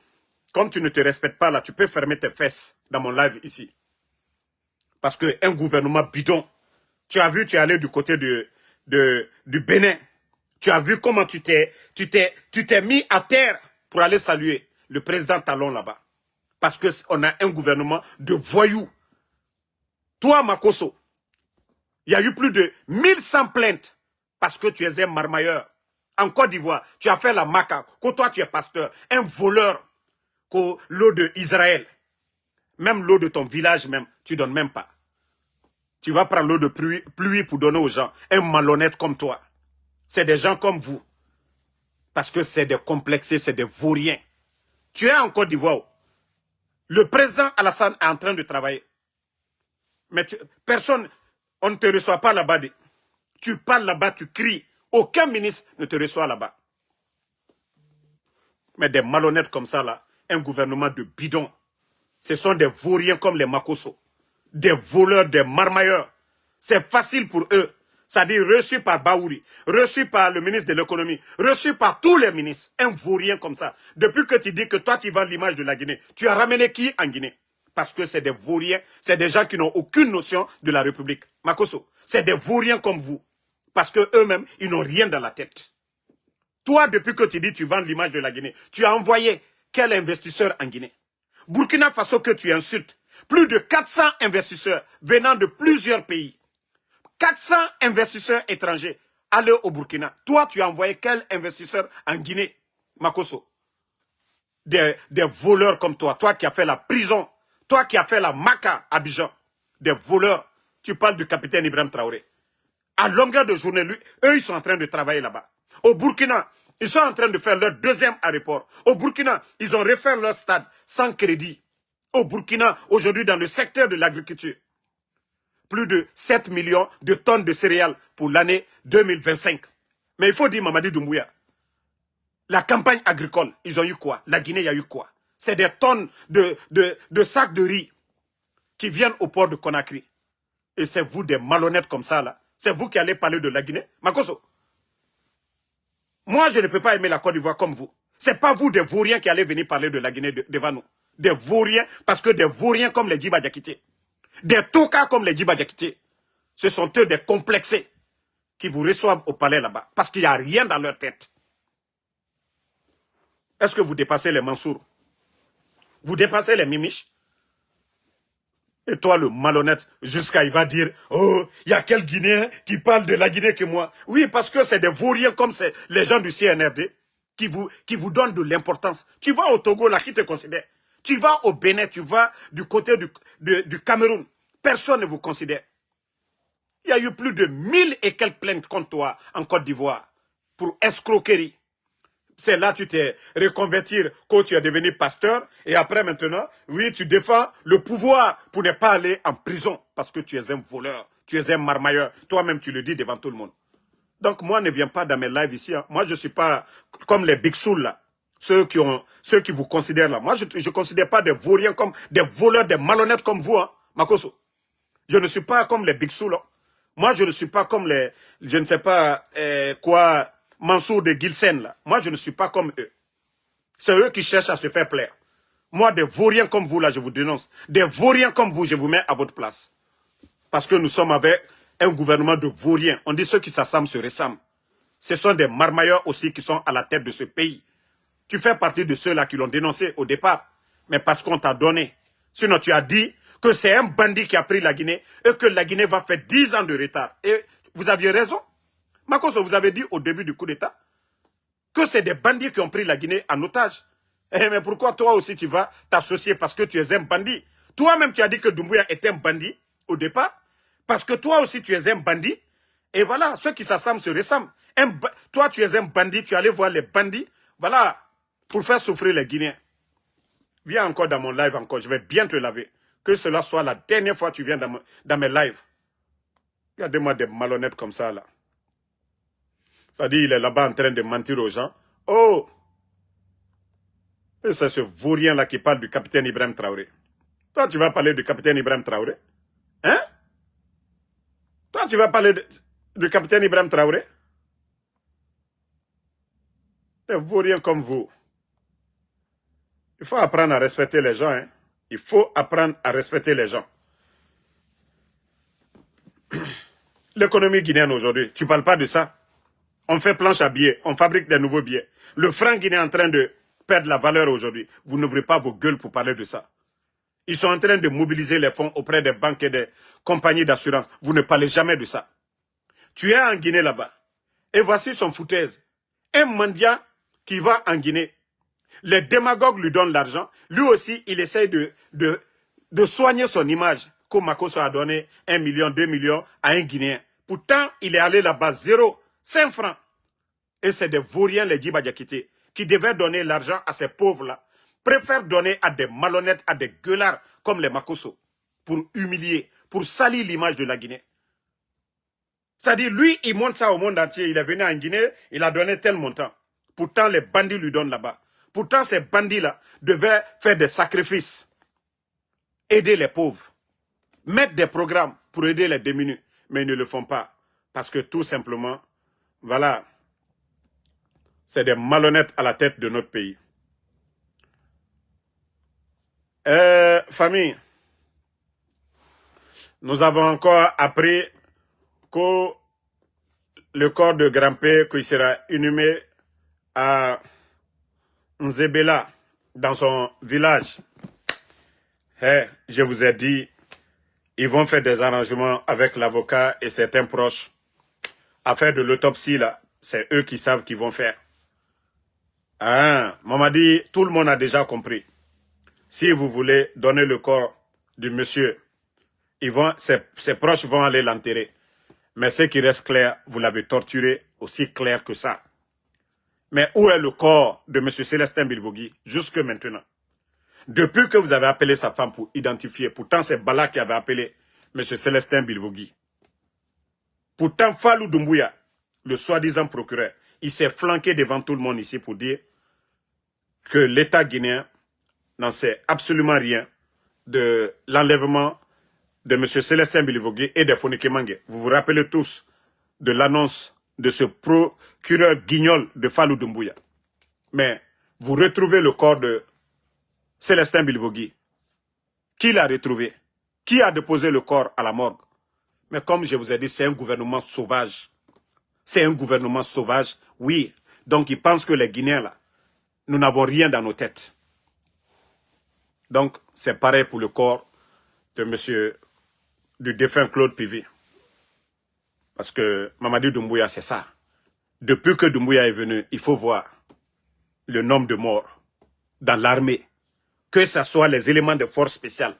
[SPEAKER 1] Comme tu ne te respectes pas là, tu peux fermer tes fesses dans mon live ici. Parce qu'un gouvernement bidon, tu as vu, tu es allé du côté du Bénin. Tu as vu comment tu t'es mis à terre pour aller saluer le président Talon là-bas. Parce qu'on a un gouvernement de voyous. Toi, Makoso, il y a eu plus de 1100 plaintes parce que tu es un marmailleur. En Côte d'Ivoire, tu as fait la maca. Que toi, tu es pasteur, un voleur. Que l'eau d'Israël, même l'eau de ton village même, tu ne donnes même pas. Tu vas prendre l'eau de pluie pour donner aux gens. Un malhonnête comme toi. C'est des gens comme vous. Parce que c'est des complexés, c'est des vauriens. Tu es en Côte d'Ivoire. Le président Alassane est en train de travailler. Mais personne, on ne te reçoit pas là-bas. Tu parles là-bas, tu cries. Aucun ministre ne te reçoit là-bas. Mais des malhonnêtes comme ça, là, un gouvernement de bidon. Ce sont des vauriens comme les Makoso. Des voleurs, des marmailleurs. C'est facile pour eux. C'est-à-dire reçu par Baouri, reçu par le ministre de l'économie, reçu par tous les ministres. Un vaurien comme ça. Depuis que tu dis que toi, tu vends l'image de la Guinée, tu as ramené qui en Guinée? Parce que c'est des vauriens, c'est des gens qui n'ont aucune notion de la République. Makoso, c'est des vauriens comme vous. Parce que eux-mêmes, ils n'ont rien dans la tête. Toi, depuis que tu dis que tu vends l'image de la Guinée, tu as envoyé quel investisseur en Guinée? Burkina Faso que tu insultes. Plus de 400 investisseurs venant de plusieurs pays. 400 investisseurs étrangers aller au Burkina. Toi, tu as envoyé quel investisseur en Guinée, Makoso? Des voleurs comme toi. Toi qui as fait la prison. Toi qui as fait la maca à Abidjan. Des voleurs. Tu parles du capitaine Ibrahim Traoré. À longueur de journée, eux, ils sont en train de travailler là-bas. Au Burkina, ils sont en train de faire leur deuxième aéroport. Au Burkina, ils ont refait leur stade sans crédit. Au Burkina, aujourd'hui, dans le secteur de l'agriculture, plus de 7 millions de tonnes de céréales pour l'année 2025. Mais il faut dire, Mamadi Doumbouya, la campagne agricole, ils ont eu quoi? La Guinée, il y a eu quoi? C'est des tonnes de sacs de riz qui viennent au port de Conakry. Et c'est vous, des malhonnêtes comme ça, là. C'est vous qui allez parler de la Guinée. Makoso, moi, je ne peux pas aimer la Côte d'Ivoire comme vous. C'est pas vous, des vauriens, qui allez venir parler de la Guinée devant nous. Des vauriens, parce que des vauriens comme les Djiba Diakité, des tokas comme les Djiba Diakité, ce sont eux des complexés qui vous reçoivent au palais là-bas. Parce qu'il n'y a rien dans leur tête. Est-ce que vous dépassez les Mansour? Vous dépassez les Mimiches? Et toi, le malhonnête, jusqu'à il va dire, oh, il y a quel Guinéen qui parle de la Guinée que moi? Oui, parce que c'est des vauriens comme les gens du CNRD qui vous donnent de l'importance. Tu vas au Togo, là, qui te considère? Tu vas au Bénin, tu vas du côté du Cameroun. Personne ne vous considère. Il y a eu plus de 1000 et quelques plaintes contre toi en Côte d'Ivoire pour escroquerie. C'est là que tu t'es reconverti quand tu es devenu pasteur. Et après maintenant, oui, tu défends le pouvoir pour ne pas aller en prison. Parce que tu es un voleur, tu es un marmailleur. Toi-même, tu le dis devant tout le monde. Donc moi, ne viens pas dans mes lives ici. Hein. Moi, je ne suis pas comme les Big Soul là. Ceux qui vous considèrent là. Moi, je ne considère pas des vauriens comme des voleurs, des malhonnêtes comme vous, hein, Makoso. Je ne suis pas comme les Big Soul. Hein. Moi, je ne suis pas comme les, je ne sais pas quoi, Mansour de Gilsen là. Moi, je ne suis pas comme eux. C'est eux qui cherchent à se faire plaire. Moi, des vauriens comme vous là, je vous dénonce. Des vauriens comme vous, je vous mets à votre place. Parce que nous sommes avec un gouvernement de vauriens. On dit ceux qui s'assemblent se ressemblent. Ce sont des marmailleurs aussi qui sont à la tête de ce pays. Tu fais partie de ceux-là qui l'ont dénoncé au départ. Mais parce qu'on t'a donné. Sinon, tu as dit que c'est un bandit qui a pris la Guinée et que la Guinée va faire 10 ans de retard. Et vous aviez raison. Makoso, vous avez dit au début du coup d'État que c'est des bandits qui ont pris la Guinée en otage. Eh, mais pourquoi toi aussi tu vas t'associer parce que tu es un bandit? Toi-même, tu as dit que Doumbouya était un bandit au départ. Parce que toi aussi, tu es un bandit. Et voilà, ceux qui s'assemblent se ressemblent. Toi, tu es un bandit, tu allais voir les bandits. Voilà, pour faire souffrir les Guinéens. Viens encore dans mon live encore, je vais bien te laver. Que cela soit la dernière fois que tu viens dans mes lives. Regardez-moi des malhonnêtes comme ça, là. Ça dit, il est là-bas en train de mentir aux gens. Oh! Et c'est ce vaurien-là qui parle du capitaine Ibrahim Traoré. Toi, tu vas parler du capitaine Ibrahim Traoré? Hein? Toi, tu vas parler du capitaine Ibrahim Traoré? Des vauriens comme vous. Il faut apprendre à respecter les gens. Hein? Il faut apprendre à respecter les gens. L'économie guinéenne aujourd'hui, tu ne parles pas de ça. On fait planche à billets, on fabrique des nouveaux billets. Le franc guinéen est en train de perdre la valeur aujourd'hui. Vous n'ouvrez pas vos gueules pour parler de ça. Ils sont en train de mobiliser les fonds auprès des banques et des compagnies d'assurance. Vous ne parlez jamais de ça. Tu es en Guinée là-bas. Et voici son foutaise. Un mendiant qui va en Guinée. Les démagogues lui donnent l'argent. Lui aussi, il essaye de soigner son image. Comme Makosso a donné 1 million, 2 millions à un Guinéen. Pourtant, il est allé là-bas 0, 5 francs. Et c'est des vauriens, les Djiba Diakité, qui devaient donner l'argent à ces pauvres-là. Préfèrent donner à des malhonnêtes, à des gueulards comme les Makosso. Pour humilier, pour salir l'image de la Guinée. C'est-à-dire, lui, il montre ça au monde entier. Il est venu en Guinée, il a donné tel montant. Pourtant, les bandits lui donnent là-bas. Pourtant, ces bandits-là devaient faire des sacrifices. Aider les pauvres. Mettre des programmes pour aider les démunis. Mais ils ne le font pas. Parce que tout simplement, voilà, c'est des malhonnêtes à la tête de notre pays. Famille, nous avons encore appris que le corps de grand-père qui sera inhumé à Nzebela, dans son village. Je vous ai dit, ils vont faire des arrangements avec l'avocat et certains proches. À faire de l'autopsie, là, c'est eux qui savent qu'ils vont faire. Mamadi, tout le monde a déjà compris. Si vous voulez donner le corps du monsieur, ses proches vont aller l'enterrer. Mais ce qui reste clair, vous l'avez torturé aussi clair que ça. Mais où est le corps de M. Célestin Bilvogui jusque maintenant? Depuis que vous avez appelé sa femme pour identifier, pourtant c'est Bala qui avait appelé M. Célestin Bilvogui. Pourtant Fallou Doumbouya, le soi-disant procureur, il s'est flanqué devant tout le monde ici pour dire que l'État guinéen n'en sait absolument rien de l'enlèvement de M. Célestin Bilvogui et de Fonike Mange. Vous vous rappelez tous de l'annonce de ce procureur guignol de Fallou Doumbouya. Mais vous retrouvez le corps de Célestin Bilvogui. Qui l'a retrouvé? Qui a déposé le corps à la morgue? Mais comme je vous ai dit, c'est un gouvernement sauvage. C'est un gouvernement sauvage, oui. Donc ils pensent que les Guinéens, là, nous n'avons rien dans nos têtes. Donc c'est pareil pour le corps de monsieur, du défunt Claude Pivi. Parce que Mamadi Doumbouya, c'est ça. Depuis que Doumbouya est venu, il faut voir le nombre de morts dans l'armée. Que ce soit les éléments de force spéciale.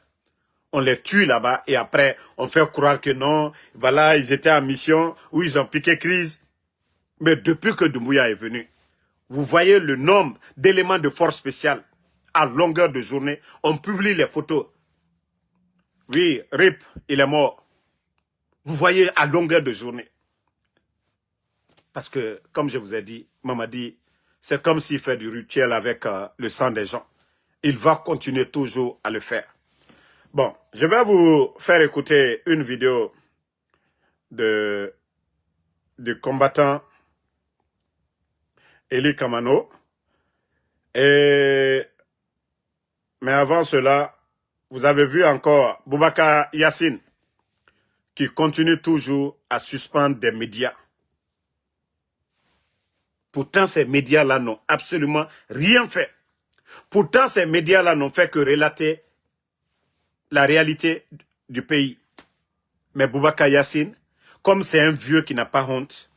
[SPEAKER 1] On les tue là-bas et après, on fait croire que non, voilà, ils étaient en mission, ou ils ont piqué crise. Mais depuis que Doumbouya est venu, vous voyez le nombre d'éléments de force spéciale à longueur de journée. On publie les photos. Oui, Rip, il est mort. Vous voyez à longueur de journée. Parce que, comme je vous ai dit, Mamadi, c'est comme s'il fait du rituel avec le sang des gens. Il va continuer toujours à le faire. Bon, je vais vous faire écouter une vidéo du combattant Eli Kamano. Mais avant cela, vous avez vu encore Boubacar Yassine qui continue toujours à suspendre des médias. Pourtant, ces médias-là n'ont absolument rien fait. Pourtant, ces médias-là n'ont fait que relater la réalité du pays. Mais Boubacar Yassine, comme c'est un vieux qui n'a pas honte,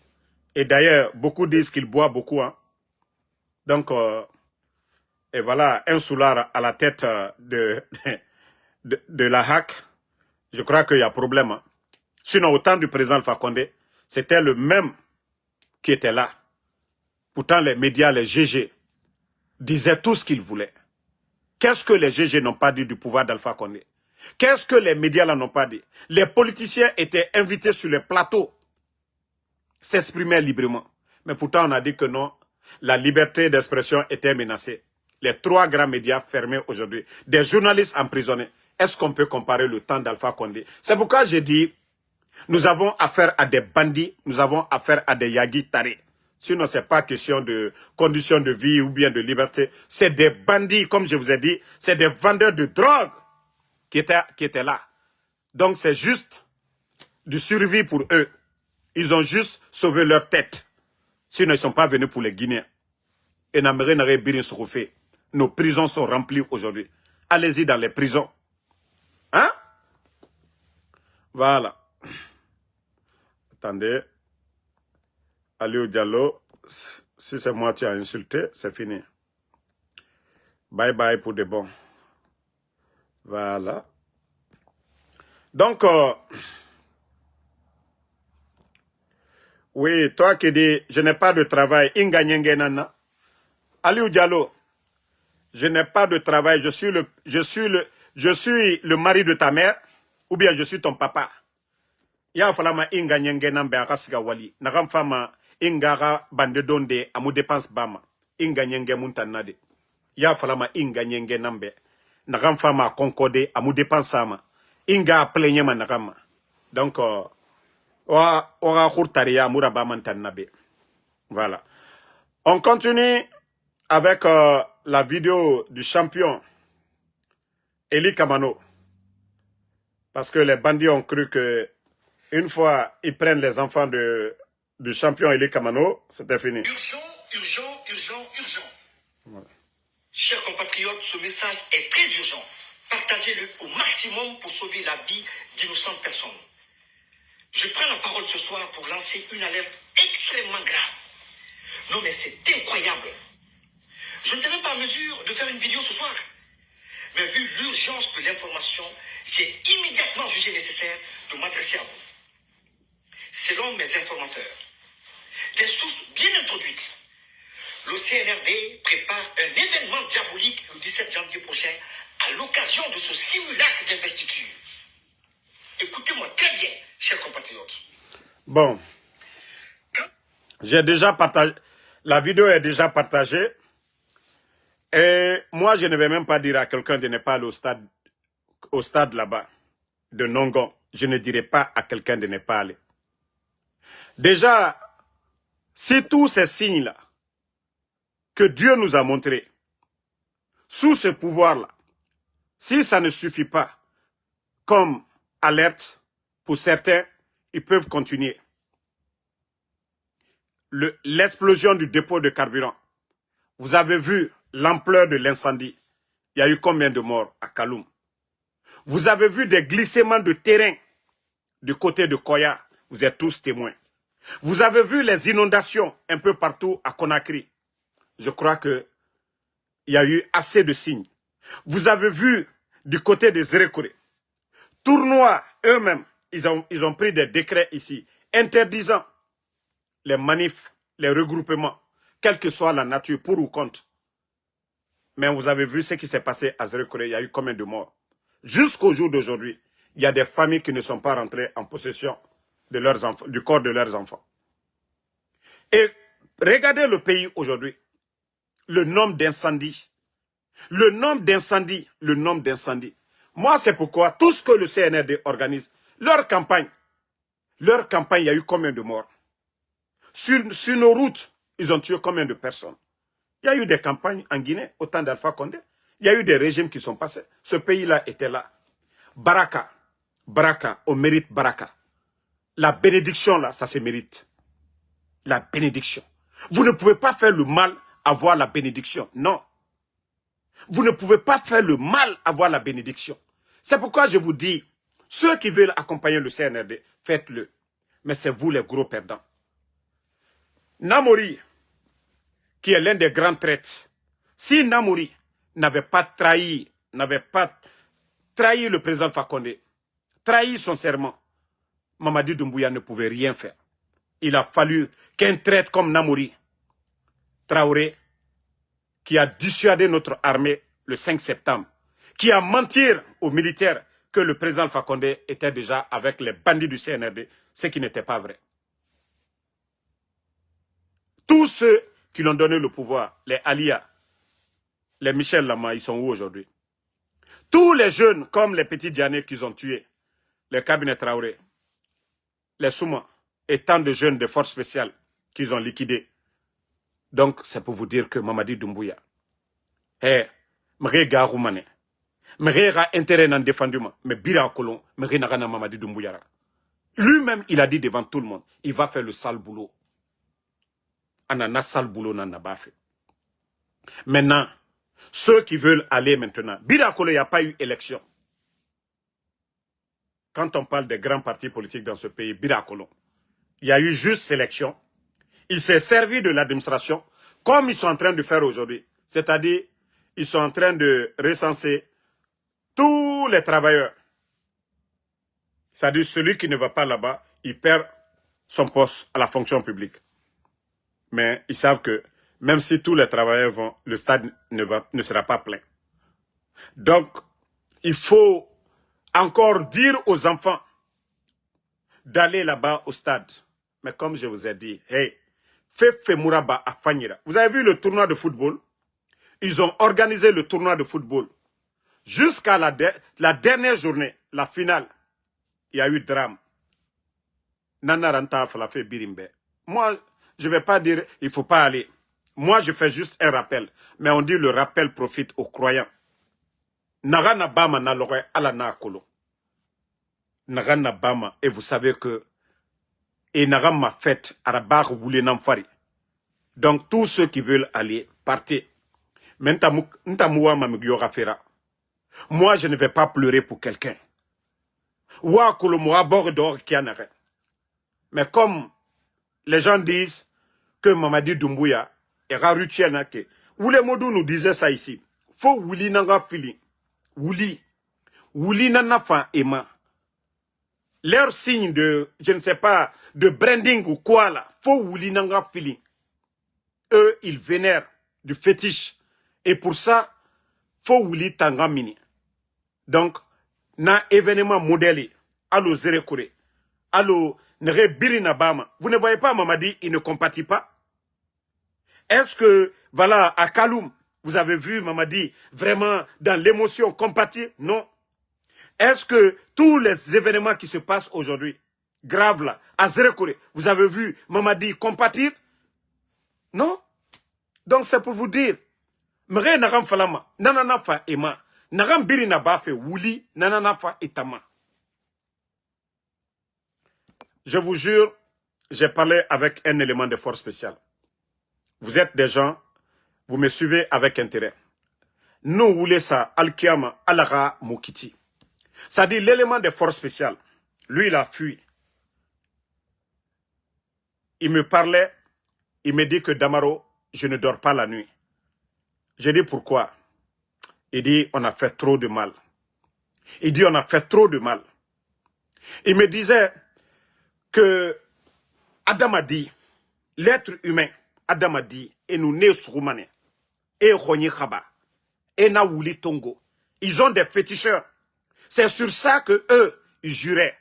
[SPEAKER 1] et d'ailleurs, beaucoup disent qu'il boit beaucoup, hein. Donc, Et voilà, un soulard à la tête de la HAC. Je crois qu'il y a problème. Hein. Sinon, au temps du président Alpha Condé, c'était le même qui était là. Pourtant, les médias, les GG, disaient tout ce qu'ils voulaient. Qu'est-ce que les GG n'ont pas dit du pouvoir d'Alpha Condé? Qu'est-ce que les médias là n'ont pas dit? Les politiciens étaient invités sur les plateaux, s'exprimer librement. Mais pourtant, on a dit que non, la liberté d'expression était menacée. Les 3 grands médias fermés aujourd'hui, des journalistes emprisonnés. Est-ce qu'on peut comparer le temps d'Alpha Condé? C'est pourquoi j'ai dit, nous avons affaire à des bandits, nous avons affaire à des Yagi tarés. Sinon, ce n'est pas question de conditions de vie ou bien de liberté. C'est des bandits, comme je vous ai dit, c'est des vendeurs de drogue qui étaient là. Donc, c'est juste du survie pour eux. Ils ont juste sauvé leur tête. Sinon, ils ne sont pas venus pour les Guinéens. Et nos prisons sont remplies aujourd'hui. Allez-y dans les prisons. Hein? Voilà. Attendez. Aliou Diallo, si c'est moi tu as insulté, c'est fini. Bye bye pour de bon. Voilà. Donc, oui, toi qui dis, je n'ai pas de travail, Inga Nyenge Nana. Aliou Diallo, je n'ai pas de travail, je suis le mari de ta mère, ou bien je suis ton papa. Ya falama Inga Nyenge Nambe Akasiga Wali, Nakam Fama, Inga Bande Donde, Amu dépense Bama, Inga Nyenge Muntanade. Ya falama Inga Nyenge Nambe, Nakam Fama Concorde, Amu dépense Sama, Inga Plenyema Nakama. Donc, voilà. On continue avec la vidéo du champion Eli Kamano. Parce que les bandits ont cru que une fois ils prennent les enfants du champion Eli Kamano, c'était fini.
[SPEAKER 3] Urgent, urgent, urgent, urgent. Voilà. Chers compatriotes, ce message est très urgent. Partagez-le au maximum pour sauver la vie d'innocentes personnes. Je prends la parole ce soir pour lancer une alerte extrêmement grave. Non mais c'est incroyable. Je n'étais même pas en mesure de faire une vidéo ce soir. Mais vu l'urgence de l'information, j'ai immédiatement jugé nécessaire de m'adresser à vous. Selon mes informateurs, des sources bien introduites, le CNRD prépare un événement diabolique le 17 janvier prochain à l'occasion de ce simulacre d'investiture. Écoutez-moi très bien, chers compatriotes.
[SPEAKER 1] Bon, j'ai déjà partagé, la vidéo est déjà partagée. Et moi, je ne vais même pas dire à quelqu'un de ne pas aller au stade là-bas, de Nongon. Je ne dirai pas à quelqu'un de ne pas aller. Déjà, si tous ces signes-là que Dieu nous a montrés, sous ce pouvoir-là, si ça ne suffit pas comme alerte pour certains, ils peuvent continuer. L'explosion du dépôt de carburant. Vous avez vu l'ampleur de l'incendie. Il y a eu combien de morts à Kaloum? Vous avez vu des glissements de terrain du côté de Koya. Vous êtes tous témoins. Vous avez vu les inondations un peu partout à Conakry. Je crois qu'il y a eu assez de signes. Vous avez vu du côté des Zérékoré. Tournois eux-mêmes, ils ont pris des décrets ici interdisant les manifs, les regroupements, quelle que soit la nature, pour ou contre. Mais vous avez vu ce qui s'est passé à Zérékoré, il y a eu combien de morts? Jusqu'au jour d'aujourd'hui, il y a des familles qui ne sont pas rentrées en possession de leurs enfants, du corps de leurs enfants. Et regardez le pays aujourd'hui, le nombre d'incendies. Le nombre d'incendies. Moi, c'est pourquoi tout ce que le CNRD organise, leur campagne, il y a eu combien de morts? Sur nos routes, ils ont tué combien de personnes? Il y a eu des campagnes en Guinée, au temps d'Alpha Condé. Il y a eu des régimes qui sont passés. Ce pays-là était là. Baraka, on mérite Baraka. La bénédiction, là, ça se mérite. La bénédiction. Vous ne pouvez pas faire le mal, avoir la bénédiction. Non. Vous ne pouvez pas faire le mal, avoir la bénédiction. C'est pourquoi je vous dis, ceux qui veulent accompagner le CNRD, faites-le. Mais c'est vous les gros perdants. Namori, qui est l'un des grands traîtres, si Namori n'avait pas trahi le président Fakonde, trahi son serment, Mamadi Doumbouya ne pouvait rien faire. Il a fallu qu'un traître comme Namouri Traoré, qui a dissuadé notre armée le 5 septembre, qui a menti aux militaires que le président Fakonde était déjà avec les bandits du CNRD, ce qui n'était pas vrai. Tous ceux qui l'ont donné le pouvoir, les Alia, les Michel Lama, ils sont où aujourd'hui? Tous les jeunes, comme les petits Diané qu'ils ont tués, les cabinets Traoré, les Souma, et tant de jeunes de forces spéciales qu'ils ont liquidés. Donc, c'est pour vous dire que Mamadi Doumbouya, Mré Garoumane, Mré a intérêt à défendre, mais Bira Kolon, Mré n'a Mamadi Doumbouya. Lui-même, il a dit devant tout le monde, il va faire le sale boulot. Anana sale boulot n'a pas fait. Maintenant, ceux qui veulent aller maintenant, Bira Kolon, il n'y a pas eu élection. Quand on parle des grands partis politiques dans ce pays, Bira Kolon, il y a eu juste sélection. Il s'est servi de l'administration comme ils sont en train de faire aujourd'hui. C'est-à-dire, ils sont en train de recenser tous les travailleurs. C'est-à-dire, celui qui ne va pas là-bas, il perd son poste à la fonction publique. Mais ils savent que même si tous les travailleurs vont, le stade ne sera pas plein. Donc, il faut encore dire aux enfants d'aller là-bas au stade. Mais comme je vous ai dit, hey, Mouraba à Fanyira. Vous avez vu le tournoi de football? Ils ont organisé le tournoi de football. Jusqu'à la dernière journée, la finale, il y a eu drame. Nana Ranta Falafé Birimbe. Moi, je ne vais pas dire il ne faut pas aller. Moi, je fais juste un rappel. Mais on dit le rappel profite aux croyants. Nagana Bama Nalore Alana Kolo. Nagana Bama, et vous savez que et Nagam m'a fait Arabar Woulé Namfari. Donc, tous ceux qui veulent aller, partez. Moi, je ne vais pas pleurer pour quelqu'un. Mais comme les gens disent que Mamadi Doumbouya est Raruchianake, Oulé Modou nous disait ça ici. Faut Wouli Nanga Fili. Wouli. Wouli Nanafa Ema. Leur signe de, je ne sais pas, de branding ou quoi là, faut Wouli Nanga Fili. Eux, ils vénèrent du fétiche. Et pour ça, faut Wouli Tanga Mini. Donc, na événement modèle, allo Zérekore, allo Nere Birina Bama. Vous ne voyez pas Mamadi, il ne compatit pas. Est-ce que, voilà, à Kaloum, vous avez vu Mamadi vraiment dans l'émotion compatir? Non. Est-ce que tous les événements qui se passent aujourd'hui, graves là, à Zérekore, vous avez vu Mamadi compatir? Non. Donc c'est pour vous dire, Mre Naram Falama, Nanana Fa Ema, Naram Birina Bafe, Wouli, Nanana Fa Etama. Je vous jure, j'ai parlé avec un élément de force spéciale. Vous êtes des gens, vous me suivez avec intérêt. Nous voulons ça, Al-Kiyama, Alara Mokiti. Ça dit l'élément de force spéciale. Lui, il a fui. Il me parlait, il me dit que Damaro, je ne dors pas la nuit. J'ai dit pourquoi? Il dit on a fait trop de mal. Il dit on a fait trop de mal. Il me disait que Adam a dit, l'être humain, Adam a dit, et nous né Soumane, et Rony Khaba, et Naouli Tongo, ils ont des féticheurs. C'est sur ça que eux, ils juraient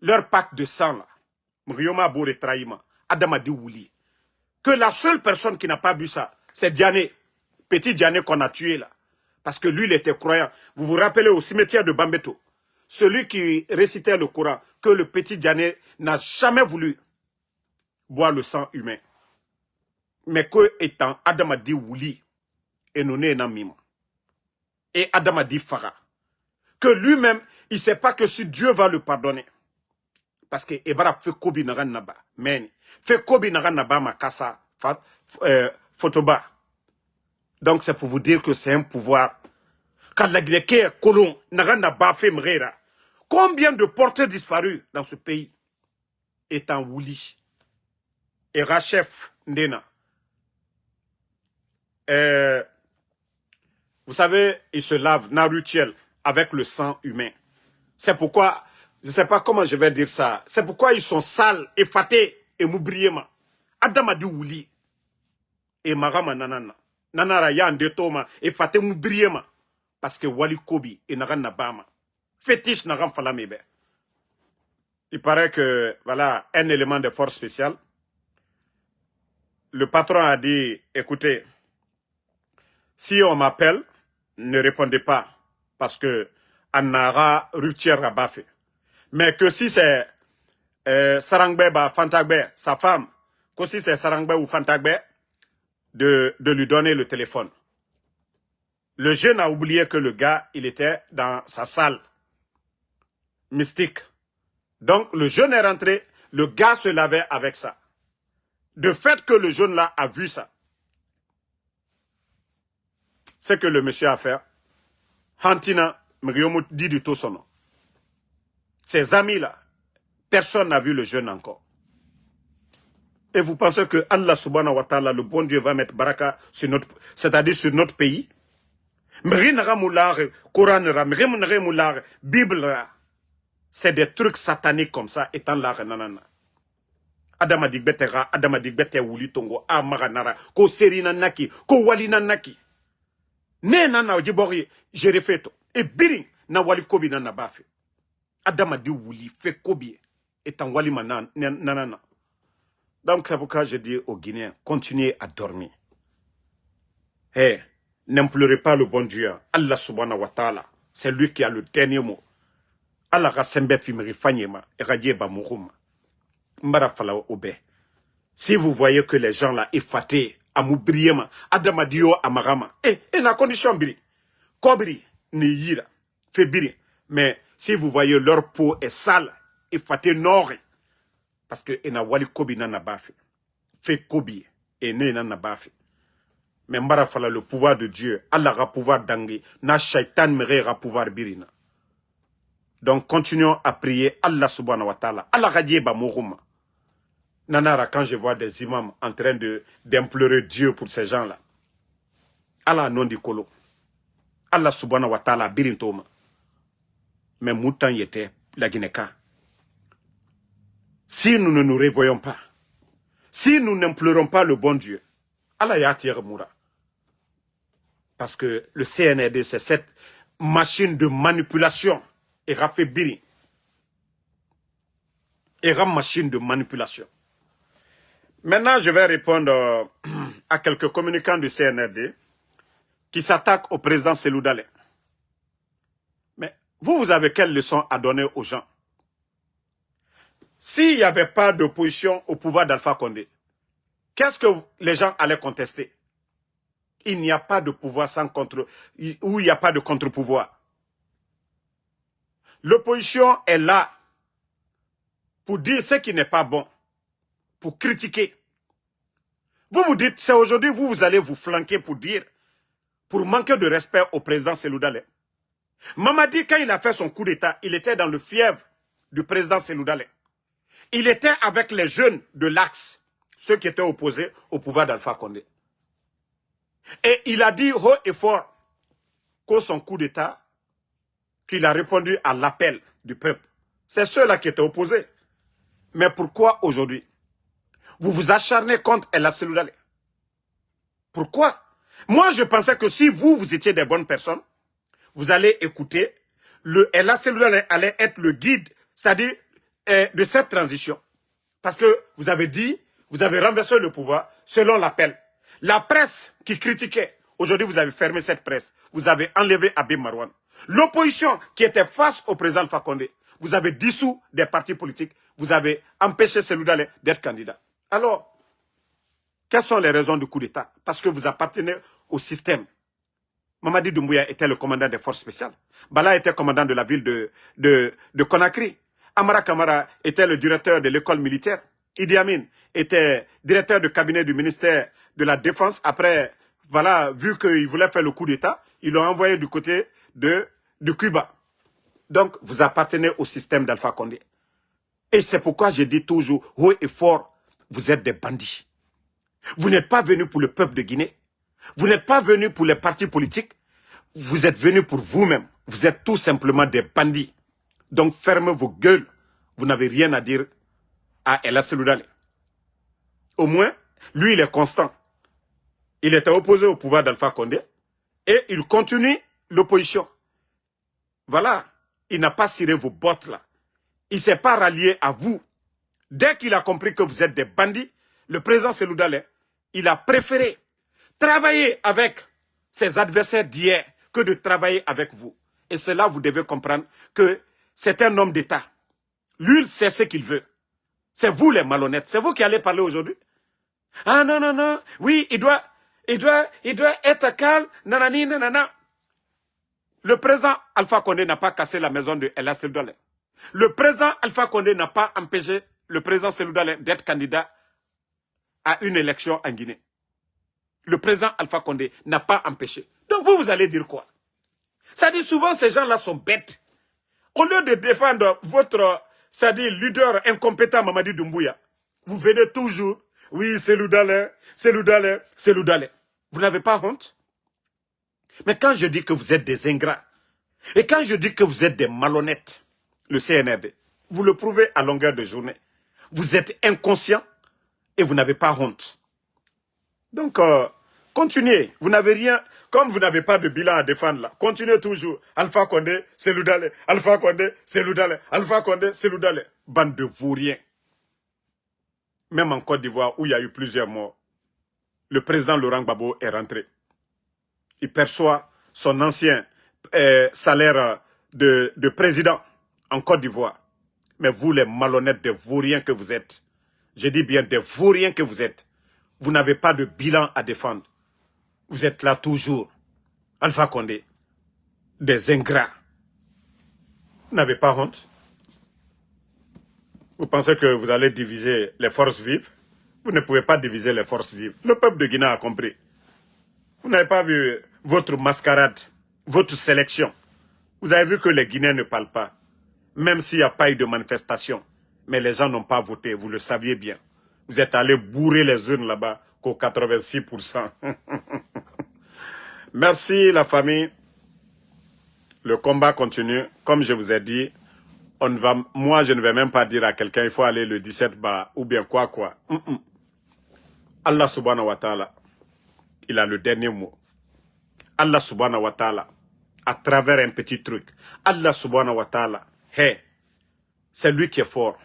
[SPEAKER 1] leur pacte de sang là. Mrioma Bore Traïma, Adam a dit Wouli. Que la seule personne qui n'a pas bu ça, c'est Diané, petit Diané qu'on a tué là. Parce que lui, il était croyant. Vous vous rappelez au cimetière de Bambeto, celui qui récitait le Coran, que le petit Diané n'a jamais voulu boire le sang humain. Mais que étant, Adam a dit Wouli, et nous n'en et Adam a dit Farah. Que lui-même, il ne sait pas que si Dieu va le pardonner. Parce que Ebara fait Kobi Naran Naba. Mais, fait Kobi Naran Naba Makasa, Fotoba. Donc c'est pour vous dire que c'est un pouvoir. Quand la Guinée colon Naran Naba fait Mrera. Combien de porteurs disparus dans ce pays est en Wouli? Et Rachef Ndena. Vous savez, ils se lavent, Narutiel, avec le sang humain. C'est pourquoi, je ne sais pas comment je vais dire ça, c'est pourquoi ils sont sales, effatés et moubriément. Adamadi Wuli et Marama Nanana. Nanara Yande Toma, effaté moubriément. Parce que Wali Kobi et Naran Nabama. Fétiche Naran Falamebe. Il paraît que, voilà, un élément de force spéciale. Le patron a dit, écoutez, si on m'appelle, ne répondez pas. Parce que Anara rupture à Bafé. Mais que si c'est Sarangbe Fantagbe, sa femme, que si c'est Sarangbe ou Fantagbe, de lui donner le téléphone. Le jeune a oublié que le gars, il était dans sa salle mystique. Donc, le jeune est rentré, le gars se lavait avec ça. De fait que le jeune là a vu ça, c'est que le monsieur a fait, Hantina, Mriomu dit du tout son nom. Ses amis là, personne n'a vu le jeune encore. Et vous pensez que Allah subhanahu wa ta'ala, le bon Dieu, va mettre baraka sur notre, c'est-à-dire sur notre pays? Bible, c'est des trucs sataniques comme ça, étant là, nanana. Adama digbetera, Adama digbete wuli tongo, amaranara, ko serina naki, ko walina naki. Ne nana ojibori, je refais tout. Et biri, na wali kobi nana bafe. Adama di wuli, fait kobi, étant wali nanana. Donc, c'est pourquoi je dis aux Guinéens, continuez à dormir. Hey, n'implorez pas le bon Dieu. Allah subhanahu wa ta'ala, c'est lui qui a le dernier mot. Allah rasembe fimri fanyema, eradie ba mourouma. Mbara fala obe. Si vous voyez que les gens là, effatés, amoubriema, adamadio amarama, et la condition biri, kobri, ni yira, fait biri. Mais si vous voyez leur peau est sale, effaté nord, parce que ena wali kobi nana bafi, fait kobi, et ne nana bafi. Mais mbara fala le pouvoir de Dieu, Allah a pouvoir d'angé, na shaitan mere pouvoir birina. Donc continuons à prier Allah subhanahu wa ta'ala. Allah radie ba mourouma. Nanara, quand je vois des imams en train d'implorer Dieu pour ces gens-là. Allah non di kolo. Allah subhanahu wa ta'ala birintoma. Mais moutan yete la Guinée-Ka. Si nous ne nous réveillons pas, si nous n'implorons pas le bon Dieu, Allah yatir moura. Parce que le CNRD, c'est cette machine de manipulation. Et Rafé Biri. Et machine de manipulation. Maintenant, je vais répondre à quelques communicants du CNRD qui s'attaquent au président Selou Dalein. Mais vous avez quelle leçon à donner aux gens? S'il n'y avait pas d'opposition au pouvoir d'Alpha Condé, qu'est-ce que les gens allaient contester? Il n'y a pas de pouvoir sans contre, où il n'y a pas de contre-pouvoir. L'opposition est là pour dire ce qui n'est pas bon, pour critiquer. Vous vous dites, c'est aujourd'hui, vous allez vous flanquer pour dire, pour manquer de respect au président Selou Dalein. Mamadi, quand il a fait son coup d'État, il était dans le fièvre du président Selou Dalein. Il était avec les jeunes de l'Axe, ceux qui étaient opposés au pouvoir d'Alpha Condé. Et il a dit haut et fort que son coup d'État, qu'il a répondu à l'appel du peuple. C'est ceux-là qui étaient opposés. Mais pourquoi aujourd'hui vous vous acharnez contre El Selou Dalein? Pourquoi? Moi, je pensais que si vous étiez des bonnes personnes, vous allez écouter, El Selou Dalein allait être le guide, c'est-à-dire de cette transition. Parce que vous avez dit, vous avez renversé le pouvoir selon l'appel. La presse qui critiquait, aujourd'hui vous avez fermé cette presse. Vous avez enlevé Abim Marouane. L'opposition qui était face au président Alpha Condé, vous avez dissous des partis politiques, vous avez empêché Selou Dalein d'être candidat. Alors, quelles sont les raisons du coup d'État? Parce que vous appartenez au système. Mamadi Doumbouya était le commandant des forces spéciales. Bala était commandant de la ville de Conakry. Amara Kamara était le directeur de l'école militaire. Idi Amin était directeur de cabinet du ministère de la Défense. Après, voilà, vu qu'il voulait faire le coup d'État, ils l'ont envoyé du côté de Cuba. Donc, vous appartenez au système d'Alpha Condé. Et c'est pourquoi je dis toujours, haut et fort, vous êtes des bandits. Vous n'êtes pas venus pour le peuple de Guinée. Vous n'êtes pas venus pour les partis politiques. vous êtes venus pour vous-même. Vous êtes tout simplement des bandits. Donc fermez vos gueules. Vous n'avez rien à dire à Ella Seloudale. Au moins, lui, il est constant. Il était opposé au pouvoir d'Alpha Condé et il continue l'opposition. Voilà, il n'a pas ciré vos bottes là. Il ne s'est pas rallié à vous. Dès qu'il a compris que vous êtes des bandits, le président Seloudale, il a préféré travailler avec ses adversaires d'hier que de travailler avec vous. Et c'est là vous devez comprendre que c'est un homme d'État. Lui, il sait ce qu'il veut. C'est vous les malhonnêtes. C'est vous qui allez parler aujourd'hui. Ah non, non, non. Oui, il doit être calme. Nanani, nanana. Le président Alpha Condé n'a pas cassé la maison de Ella Seloudale. Le président Alpha Condé n'a pas empêché le président Seloudale d'être candidat à une élection en Guinée. Le président Alpha Condé n'a pas empêché. Donc vous allez dire quoi? Ça dit souvent ces gens-là sont bêtes. Au lieu de défendre votre, ça dit leader incompétent Mamadi Doumbouya, vous venez toujours, oui, Seloudale, Seloudale, Seloudale. Vous n'avez pas honte? Mais quand je dis que vous êtes des ingrats, et quand je dis que vous êtes des malhonnêtes, le CNRD, vous le prouvez à longueur de journée. Vous êtes inconscient et vous n'avez pas honte. Donc, continuez. Vous n'avez rien, comme vous n'avez pas de bilan à défendre là, continuez toujours. Alpha Condé, Seloudale, Alpha Condé, Seloudale, Alpha Condé, Seloudale. Bande de vauriens. Même en Côte d'Ivoire, où il y a eu plusieurs morts, le président Laurent Gbagbo est rentré. Il perçoit son ancien salaire de président en Côte d'Ivoire. Mais vous, les malhonnêtes des vauriens que vous êtes, je dis bien des vauriens que vous êtes, vous n'avez pas de bilan à défendre. Vous êtes là toujours. Alpha Condé, des ingrats. Vous n'avez pas honte? Vous pensez que vous allez diviser les forces vives? Vous ne pouvez pas diviser les forces vives. Le peuple de Guinée a compris. Vous n'avez pas vu votre mascarade, votre sélection. Vous avez vu que les Guinéens ne parlent pas. Même s'il n'y a pas eu de manifestation. Mais les gens n'ont pas voté, vous le saviez bien. Vous êtes allés bourrer les urnes là-bas qu'au 86%. Merci la famille. Le combat continue. Comme je vous ai dit, moi je ne vais même pas dire à quelqu'un il faut aller le 17 bas ou bien quoi. Allah subhanahu wa ta'ala, il a le dernier mot. Allah subhanahu wa ta'ala, à travers un petit truc. Allah subhanahu wa ta'ala, c'est lui qui est fort.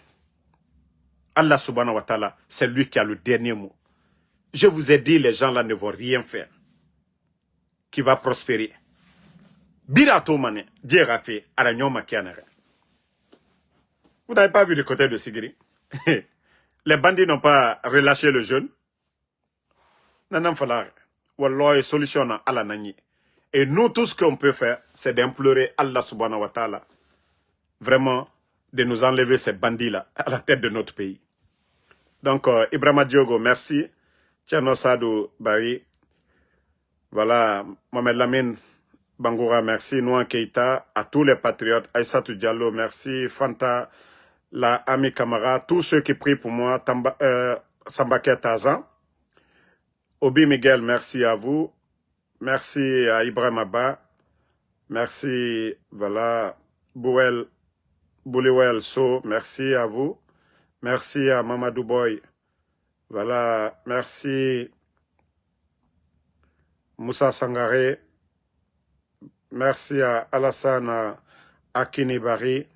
[SPEAKER 1] Allah subhanahu wa ta'ala, c'est lui qui a le dernier mot. Je vous ai dit, les gens là ne vont rien faire. Qui va prospérer. Birato mane, Dieu a fait, Aragnon Makianare. Vous n'avez pas vu du côté de Sigiri? Les bandits n'ont pas relâché le jeune. Nanam falare. Wallah, solution à la nani. Et nous, tout ce qu'on peut faire, c'est d'implorer Allah subhanahu wa ta'ala. Vraiment, de nous enlever ces bandits-là à la tête de notre pays. Donc, Ibrahima Diogo, merci. Tcherno Sadou Bari. Voilà, Mohamed Lamine Bangoura, merci. Nouan Keita, à tous les patriotes. Aïssatou Diallo, merci. Fanta, la Ami Kamara, tous ceux qui prient pour moi. Sambake Tazan. Obi Miguel, merci à vous. Merci à Ibrahim Abba. Merci, voilà, Bouliwel So, merci à vous. Merci à Mamadou Boy. Voilà, merci Moussa Sangaré. Merci à Alassane Akinibari.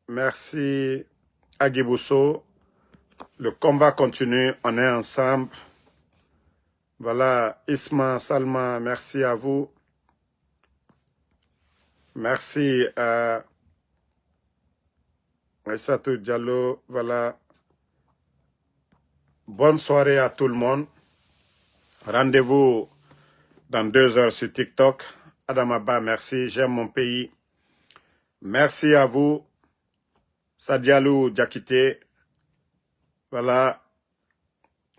[SPEAKER 1] Merci à Gibousso. Le combat continue, on est ensemble. Voilà, Isma Salma, merci à vous. Merci à Aïssatou Diallo, voilà. Bonne soirée à tout le monde. Rendez-vous dans 2 heures sur TikTok. Adamaba, merci, j'aime mon pays. Merci à vous. Sadialou Diakité, voilà.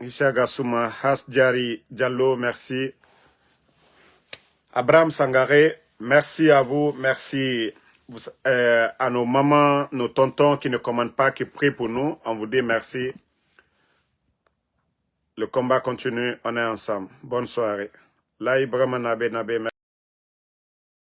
[SPEAKER 1] Isha Gassouma, Hasdiari Diallo, merci. Abraham Sangaré, merci à vous, merci à nos mamans, nos tontons qui ne commandent pas, qui prient pour nous. On vous dit merci. Le combat continue, on est ensemble. Bonne soirée. Là, Ibrahim Nabe,